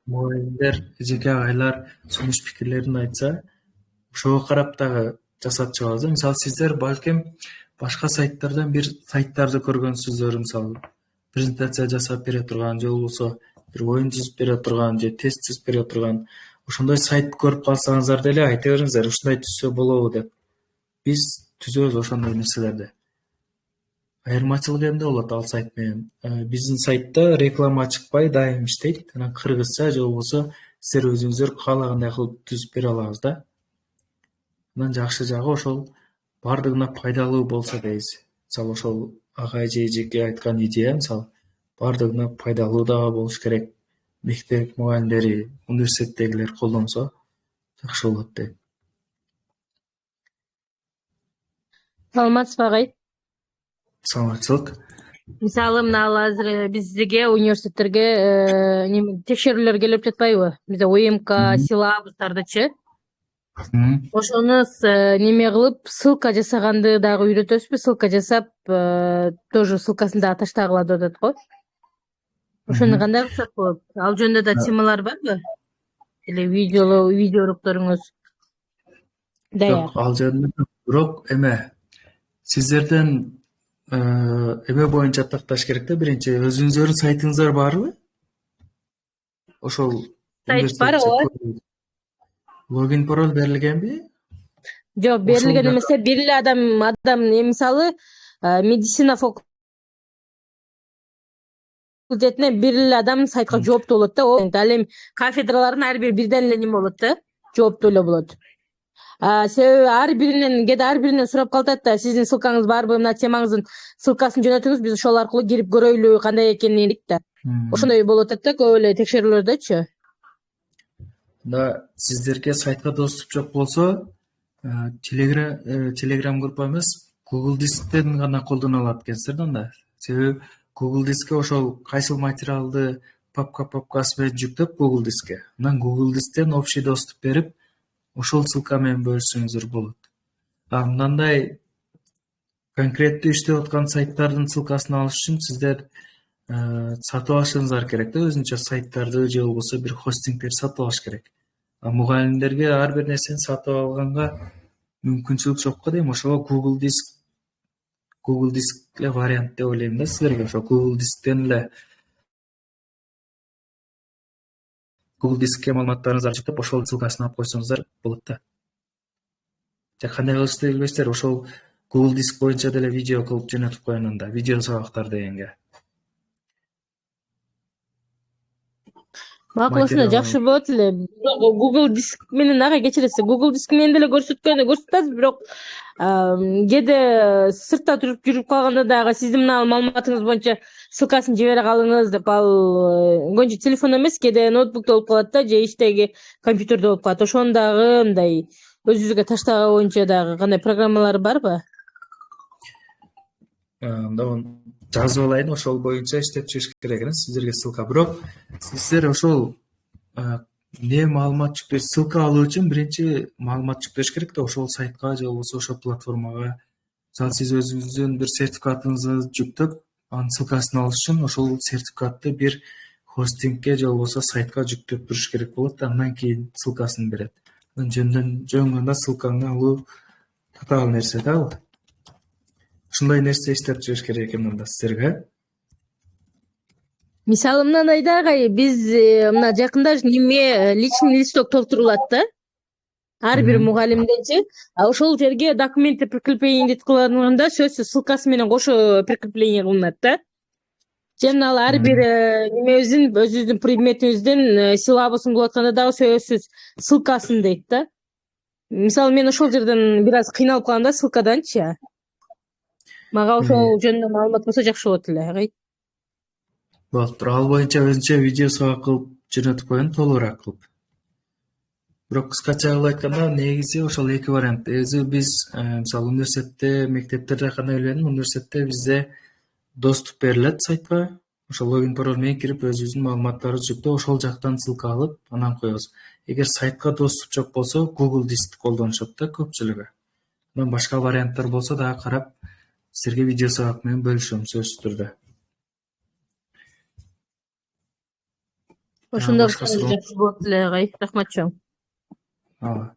мугалимдер, жеке агайлар сунуш пикирлерин айтса, ошого карап дагы жасап чыгабыз. Мисалы сиздер балким башка сайттардан бир сайттарды көргөнсүздөр, мисалы презентация жасап бере турган, же болбосо бир оюн түзүп бере турган, же тест түзүп бере турган ошондой сайт көрүп калсаңыздар деле айта бериңиздер, ушундай түзсө болобу деп. Биз түзөбүз ошондой нерселерди. Айырмачылыгы эмне болот ал сайт менен? Биздин сайтта реклама чыкпай дайым иштейт. Анан кыргызча же болбосо сиздер өзүңүздөр каалагандай кылып түзүп бере алабыз да. Анан жакшы жагы ошол бардыгына пайдалуу болсо дейбиз. Мисалы ошол агай же эжеке айткан идея, мисалы бардыгына пайдалуу дагы болуш керек. Мектеп мугалимдери, университеттегилер колдонсо жакшы болот дейм. Саламатсызбы агай? Саламатчылык. Мисалы мына азыр бизге университеттерге текшерүүлөр келип жатпайбы? Бизде УМК, силабустардычы. Ошону неме кылып, ссылка жасаганды дагы үйрөтөбүзбү? Ссылка жасап, тоже ссылкасын дагы таштагыла деп атат го. Ошону кандай кылсак болот? Ал жөнүндө да темалар барбы? Эле видеорукторуңуз даяр. Ал жөнүндө бирок сиздерден эме боюнча такташ керек да. Биринчи өзүңүздөрдүн сайтыңыздар барбы? Ошол Сайт бар, ооба. Логин пароль берилгенби? Жок, берилген эмес. Бир эле адам мисалы медицина факультетине бир эле адам сайтка жооптуу болот да. Ал эми кафедралардын ар бири бирден эле неме болот да, жооптуу эле болот. Себеби ар биринен сурап калат да, сиздин ссылкаңыз барбы, мына темаңыздын ссылкасын жөнөтүңүз, биз ошол аркылуу кирип көрөйлү кандай экенин дейт да. Ошондой болуп атат да көп эле текшерүүлөрдөчү. Да, сиздерге сайтка доступ жок болсо, Telegram группа эмес, Google Дисктен гана колдоно алат экенсиздер да. Себеби Google Дискке ошол кайсыл материалды папкасы менен жүктөп Google Дискке, анан Google Дисктен общий доступ берип, ошол ссылка менен бөлүшсөңүздөр болот. Мындай конкреттүү иштеп аткан сайттардын ссылкасын алыш үчүн сиздер сатып алышыңыздар керек да, өзүнчө сайттарды же болбосо бир хостингдер сатып алыш керек. Мугалимдерге ар бир нерсени сатып алганга мүмкүнчүлүк жок го дейм. Ошого Google Диск эле вариант деп ойлойм да силерге. Ошо Google Дискке маалыматтарыңыздарды жүктөп, ошол ссылкасын алып койсоңуздар болот да. Же кандай кылышты билбейсиздер, ошол Google Диск боюнча деле видео кылып жөнөтүп коюн анда, видео сабактар дегенге. Макул, ошондой жакшы болот эле. Google Диск менен ага кечиресиз. Google Диск менен деле көрсөтөбүз, бирок кээде сыртта жүрүп калганда дагы сиздин мына маалыматыңыз боюнча ссылкасын жибере калыңыз деп, ал көбүнчө телефон эмес, кээде ноутбукта болуп калат да, же иштеги компьютерде болуп калат. Ошону дагы мындай өзүбүзгө таштаган боюнча дагы кандай программалар барбы? Жазып алайын, ошол боюнча иштеп чыгыш керек экен сиздерге ссылка. Бирок сиздер ошол не маалымат жүктөйсүз, ссылка алуу үчүн биринчи маалымат жүктөш керек да, ошол сайтка же болбосо ошол платформага. Мисалы сиз өзүңүздүн бир сертификатыңызды жүктөп, анын ссылкасын алыш үчүн ошол сертификатты бир хостингке же болбосо сайтка жүктөп туруш керек болот да, андан кийин ссылкасын берет. Жөн гана ссылканы алуу татаал нерсе да ал. Ушундай нерсе иштеп чыгыш керек экен анда сиздерге. Мисалы мындай да агай, биз мына жакында личный листок толтурулат да. Ар бир мугалимдечи, ошол жерге документти прикрепление кылганда сөзсүз ссылкасы менен кошо прикрепление кылынат да. Же мына ар бир өзүбүздүн предметибиздин силабусын кылып атканда дагы сөзсүз ссылкасын дейт да. Мисалы мен ошол жерден бир аз кыйналып калам да ссылкаданчы. Мага ошол жөнүндө маалымат болсо жакшы болот эле, агай. Болуптур. Ал боюнча өзүнчө видео сабак кылып жөнөтүп коюн, толугураак кылып. Бирок кыскача кылып айтканда негизи ошол эки вариант. Өзү биз мисалы университетте, мектептерде кандай билбедим, университетте бизде доступ берилет сайтка. Ошол логин пароль менен кирип өзүбүздүн маалыматтарыбызды жүктөп, ошол жактан ссылка алып, анан коебуз. Эгер сайтка доступ жок болсо, Google Дискти колдонушат да көпчүлүгү. Анан башка варианттар болсо дагы карап, силерге видео сабак менен бөлүшөм сөзсүз түрдө. Ошондо Башка суроо? жакшы болот эле агай. Рахмат чоң. Ооба.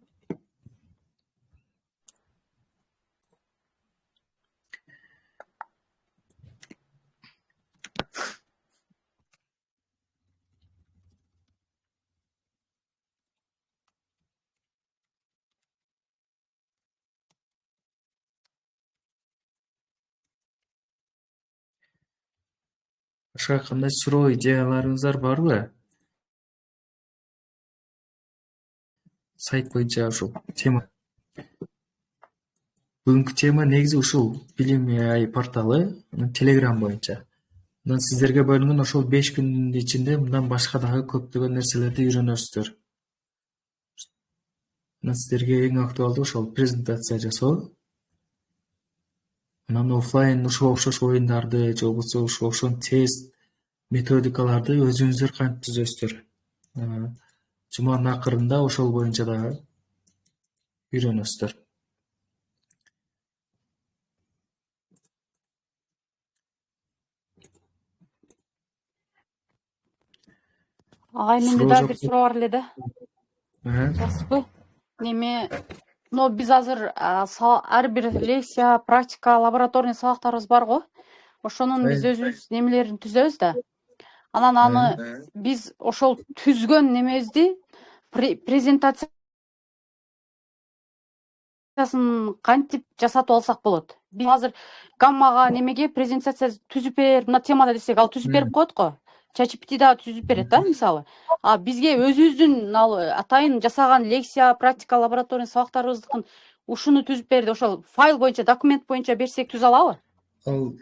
Башка кандай суроо, идеяларыңыздар барбы? Сайт боюнча ушул тема. Бүгүнкү тема негизи ушул Билим AI порталы Telegram боюнча. Анан сиздерге бөлүнгөн ошол 5 күндүн ичинде мындан башка дагы көптөгөн нерселерди үйрөнөсүздөр. Анан сиздерге эң актуалдуу ошол презентация жасоо. Анан офлайн ушуга окшош оюндарды же болбосо ушуга окшош тест, методикаларды өзүңүздөр кантип түзөсүздөр. Жуманын акырында ошол боюнча дагы үйрөнөсүздөр. Агай, менде Суроо да жок. бир суроо бар эле да. Жазбы. Неме, биз азыр ар бир лекция, практика, лабораторный сабактарыбыз бар го. Ошонун биз өзүбүз немелерин түзөбүз да. Анан аны биз ошол түзгөн немебизди презентациясын кантип жасатып алсак болот? Биз азыр гаммага немеге презентация түзүп бер, мына темада десек, ал түзүп берип коет го. ChatGPT да түзүп берет да, мисалы. А бизге өзүбүздүн атайын жасаган лекция, практика, лабораторный сабактарыбыздыкын ушуну түзүп берди, ошол файл боюнча, документ боюнча берсек түзө алабы? Ал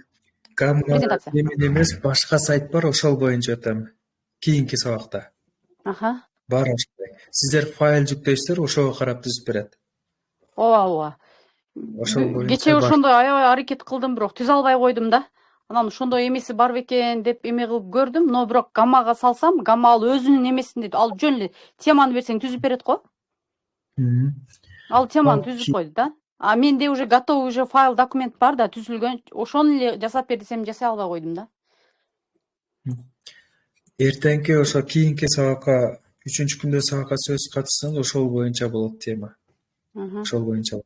гамма Презентация. немен эмес, башка сайт бар, ошол боюнча өтөм. Кийинки сабакта. Бар ошондой. Сиздер файл жүктөйсүздөр, ошого карап түзүп берет. Ооба. Ошол боюнча Кечээ бар. ошондой аябай аракет кылдым, бирок түзө албай койдум да. Анан ошондой эмеси бар бекен деп эме кылып көрдүм, но бирок гаммага салсам, гамма ал өзүнүн эмесинде, ал жөн эле теманы берсең түзүп берет го. Ал теманы түзүп койду да. А менде уже готовый уже файл, документ бар да, түзүлгөн. Ошону эле жасап бер десем, жасай албай койдум да. Эртеңки ошо кийинки сабакка, 3-күндө сабакка сөз катышсаңыз, ошол боюнча болот тема. Ошол боюнча.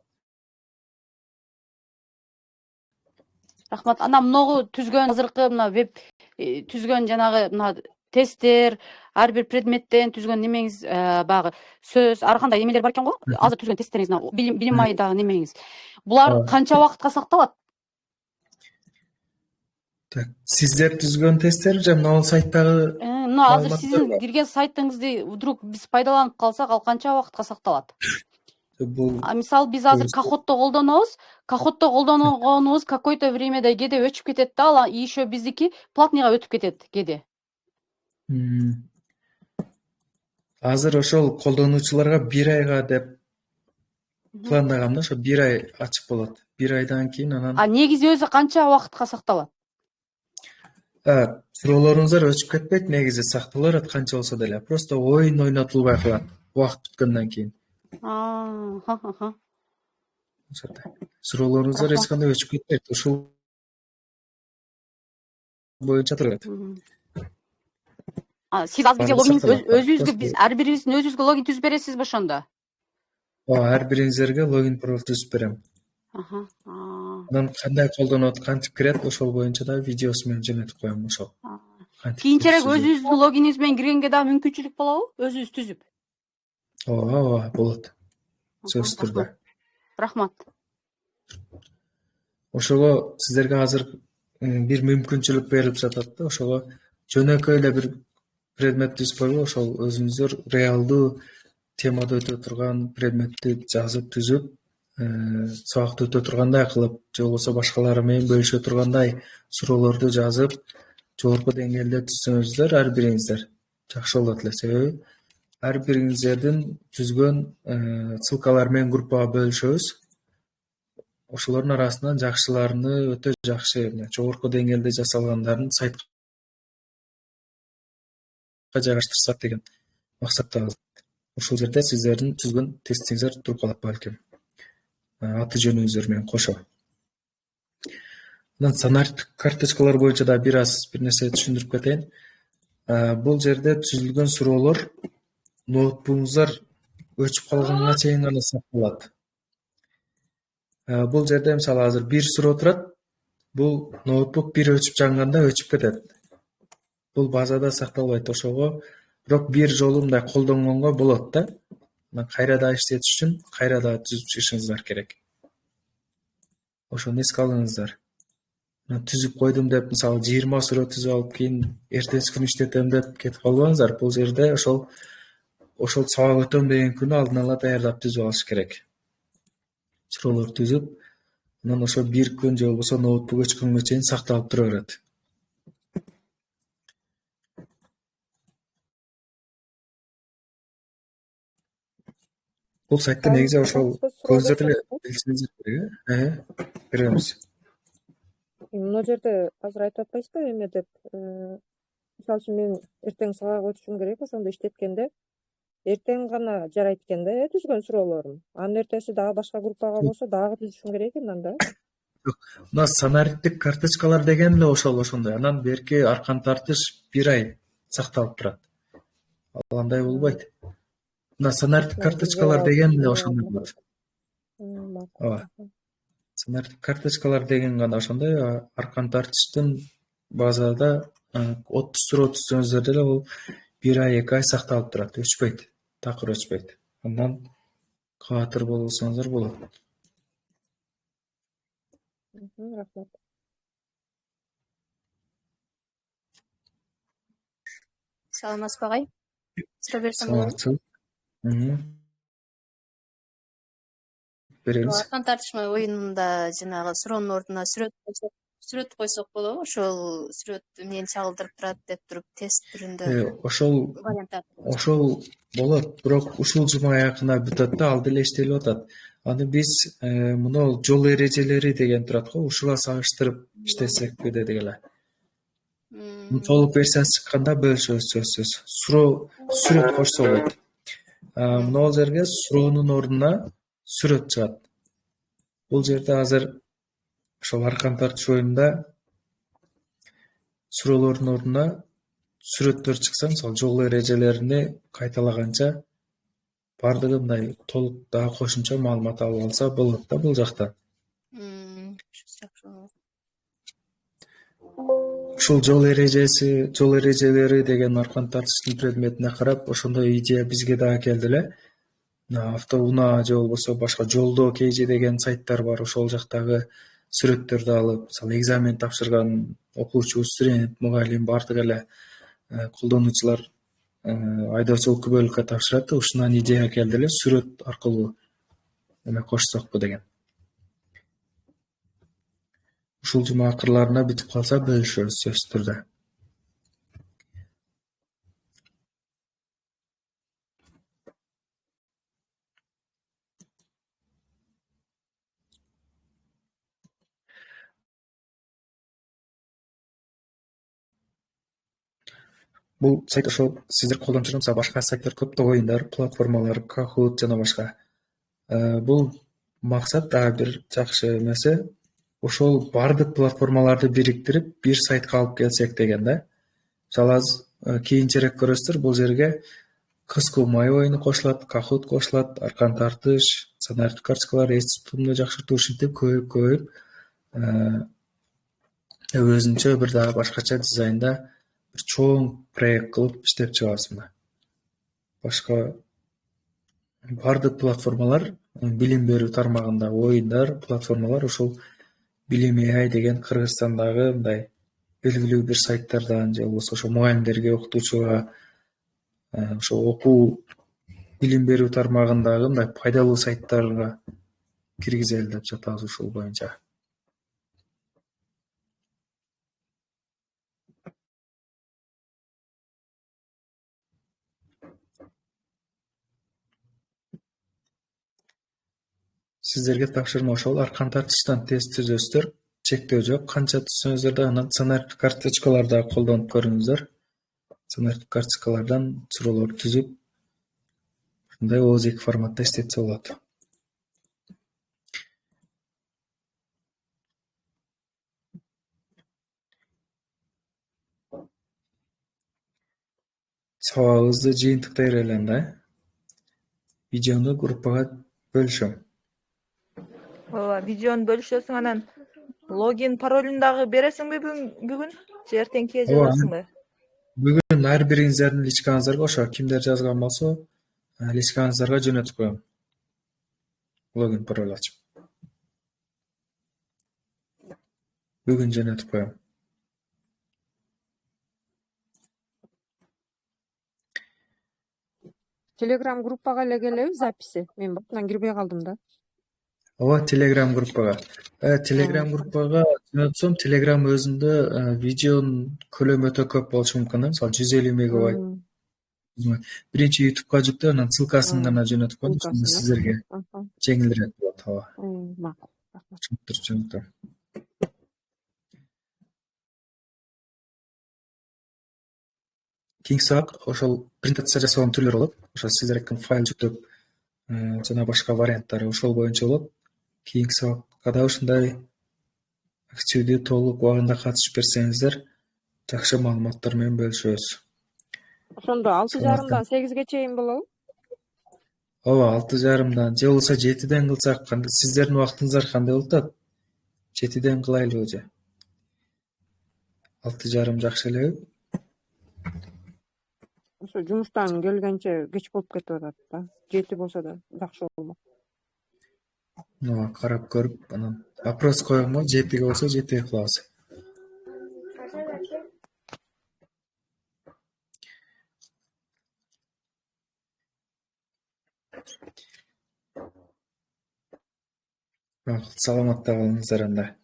Рахмат. Анан многу түзгөн азыркы мына веб түзгөн жанагы мына тесттер, ар бир предметтен түзгөн немеңиз, баягы сөз, ар кандай эмелер бар экен го. Азыр түзгөн тесттериңиз, билим айдагы немеңиз. Булар канча убакытка сакталат? Так, сиздер түзгөн тесттер же мына сайттагы Мына азыр сиздин кирген сайтыңызды вдруг биз пайдаланып калсак, ал канча убакытка сакталат? бул Мисалы биз азыр Каходто колдонобуз. Каходто колдонгонубуз какой-то времяда кээде өчүп кетет да, ал еще биздики платныйга өтүп кетет кээде. Азыр ошол колдонуучуларга 1 айга деп пландагам да, ошо 1 ай ачык болот. 1 айдан кийин анан Негизи өзү канча убакытка сакталат? Суроолоруңуздар өчүп кетпейт, негизи сактала берет канча болсо деле. Просто оюн ойнотулбай калат убакыт бүткөндөн кийин. Суроолоруңуздар эч кандай өчүп кетпейт. Ушул боюнча турат. Сиз азыр бизге логин өзүбүзгө, биз ар бирибиздин өзүбүзгө логин түзүп бересизби ошондо? Ар бириңиздерге логин пароль түзүп берем. Анан кандай колдонот, кантип кирет, ошол боюнча да видеосу менен жөнөтүп коем ошол. Кийинчерээк өзүбүздүн логиниңиз менен киргенге дагы мүмкүнчүлүк болобу? Өзүбүз түзүп. Ооба, болот. Сөзсүз түрдө. Рахмат. Ошого сиздерге азыр бир мүмкүнчүлүк берилип жатат да, ошого жөнөкөй эле бир предмет түзүп койбой, ошол өзүңүздөр реалдуу темада өтө турган предметти жазып түзүп, сабакты өтө тургандай кылып, же болбосо башкалары менен бөлүшө тургандай суроолорду жазып, жогорку деңгээлде түзсөңүздөр ар бириңиздер жакшы болот эле. Себеби ар бириңиздердин түзгөн ссылкалар менен группага бөлүшөбүз. Ошолордун арасынан жакшыларыны, өтө жакшы, жогорку деңгээлде жасалгандарын сайтка жайгаштырсак деген максаттабыз. Ошол жерде сиздердин түзгөн тестиңиздер туруп калат балким. Аты жөнүңүздөр менен кошо. Анан санарт карточкалар боюнча да бир нерсе түшүндүрүп кетейин. Бул жерде түзүлгөн суроолор ноутбугуңуздар өчүп калганга чейин гана сакталат. Бул жерде мисалы азыр бир суроо турат. Бул ноутбук бир өчүп жанганда өчүп кетет. Бул базада сакталбайт. Ошого бирок бир жолу мындай колдонгонго болот да. Кайра да иштетиш үчүн кайра да түзүп чыгышыңыздар керек. Ошону эске алыңыздар. Түзүп койдум деп мисалы 20 суроо түзүп алып кийин эртеси күнү иштетем деп кетип калбаңыздар. Бул жерде ошол сабак өтөм деген күнү алдын ала даярдап түзүп алыш керек. Суроолор түзүп, анан ошо бир күн же болбосо ноутбук өчкөнгө чейин сакталып тура берет. Бул сайтта негизи ошол көздөп эле билсеңиздер керек, беребиз. Мына жерде азыр айтып атпайсызбы эме деп, мисалы үчүн мен эртең сабак өтүшүм керек, ошондо иштеткенде эртең гана жарайт экен да, түзгөн суроолорум. Анын эртеси дагы башка группага болсо дагы түзүшүм керек экен анда. Мына санариттик карточкалар деген эле ошондой. Анан берки аркан тартыш 1 ай сакталып турат. Ал андай болбойт. Мына санариттик карточкалар деген эле ошондой болот. Ооба. Санариттик карточкалар деген гана ошондой, аркан тартыштын базада 30 суроо түзсөңүздөр деле бул 1 ай 2 ай сакталып турат, өчпөйт, такыр өчпөйт. Андан каатыр болсоңуздар болот. Рахмат. Саламатсызбы агай? Суроо берсем болобу? Саламатсызбы. Беребиз. Аркан тартышма оюнунда жанагы суроонун ордуна сүрөт койсок болобу? Ошол сүрөт эмнени чагылдырып турат деп туруп тест түрүндө Ошол болот, бирок ушул жума аягына бүтөт да, ал деле иштелип атат. Аны биз мына жол эрежелери деген турат го, ушуга сагыштырып иштесекпи дедик эле. Толук версиясы чыкканда бөлүшөбүз сөзсүз. Сүрөт кошсо болот. Мына бул жерге суроонун ордуна сүрөт чыгат. Бул жерде азыр ошол аркан тартыш оюнунда суроолордун ордуна сүрөттөр чыкса, мисалы жол эрежелерини кайталаганча бардыгы мындай толук дагы кошумча маалымат алып алса болот да бул жакта. Ушул жол эрежелери деген аркан тартыштын предметине карап, ошондой идея бизге дагы келди эле. Автоунаа же болбосо башка жолдо KG деген сайттар бар, ошол жактагы сүрөттөрдү алып, мисалы экзамен тапшырган окуучу, студент, мугалим бардыгы эле колдонуучулар айдоочулук күбөлүккө тапшырат. Ушундан идея келди эле, сүрөт аркылуу эме кошсокпу деген. Ушул жума акырларына бүтүп калса бөлүшөбүз сөзсүз түрдө. Бул сайт ошол сиздер колдонуп жүргөн, мисалы башка сайттар көп да, оюндар, платформалар, Kahoot жана башка. Бул максат дагы бир жакшы эмеси, ошол бардык платформаларды бириктирип бир сайтка алып келсек деген да. Мисалы кийинчерээк көрөсүздөр, бул жерге кыска май оюну кошулат, Kahoot кошулат, аркан тартыш, санариттик карточкалар, эс тутумду жакшыртуу, ушинтип көбөйүп өзүнчө бир дагы башкача дизайнда бир чоң проект кылып иштеп чыгабыз мына. Башка бардык платформалар, билим берүү тармагындагы оюндар, платформалар ошол Билим AI деген Кыргызстандагы мындай белгилүү бир сайттардан же болбосо ошо мугалимдерге, окутуучуга, ошо окуу билим берүү тармагындагы мындай пайдалуу сайттарга киргизели деп жатабыз ушул боюнча. сиздерге тапшырма ошол. Ар кандай тыштан тест түзөсүздөр. Чектөө жок. Канча түзсөңүздөр да анан сценарий карточкаларды колдонуп көрүңүздөр. Сценарий карточкалардан суроолор түзүп, ушундай ооз-2 форматта иштетсе болот. Сабагыбызды жыйынтыктай берели анда. Видеону группага бөлүшөм. Ооба, видеону бөлүшөсүң, анан логин паролун дагы бересиңби бүгүн? Же эртеңки жазасыңбы? Бүгүн ар бириңиздердин личкаңыздарга ошо кимдер жазган болсо, личкаңыздарга жөнөтүп коем. Логин пароль ачып. Бүгүн жөнөтүп коем. Телеграм группага эле келеби записи? Мен башынан кирбей калдым да. Ооба, Telegram группага. Telegram группага жөнөтсөм, Telegram өзүндө видеонун көлөмү өтө көп болушу мүмкүн. Мисалы 150 мегабайт. Биринчи YouTube'га жүктөп, анан ссылкасын гана жөнөтүп коем. Ошондо сиздерге жеңилирээк болот. Ооба. Макул. Түшүнүктүр. Кийинки сабак ошол презентация жасаган түрлөр болот. Ошо сиздердин файл жүктөп, жана башка варианттары ошол боюнча болот. Кийинки сабакка да ушундай активдүү толук убагында катышып берсеңиздер, жакшы маалыматтар менен бөлүшөбүз. Ошондо 6:30дан 8ге чейин болобу? Ооба, 6:30дан же болбосо 7ден кылсак, сиздердин убактыңыздар кандай болуп атат? 7ден кылайлыбы же? 6:30 жакшы элеби? Ошо жумуштан келгенче кеч болуп кетип атат да. 7 болсо да жакшы болмок. Карап көрүп, анан вопрос коемго, 7ге болсо 7ге кылабыз. Саламатта болуңуздар анда.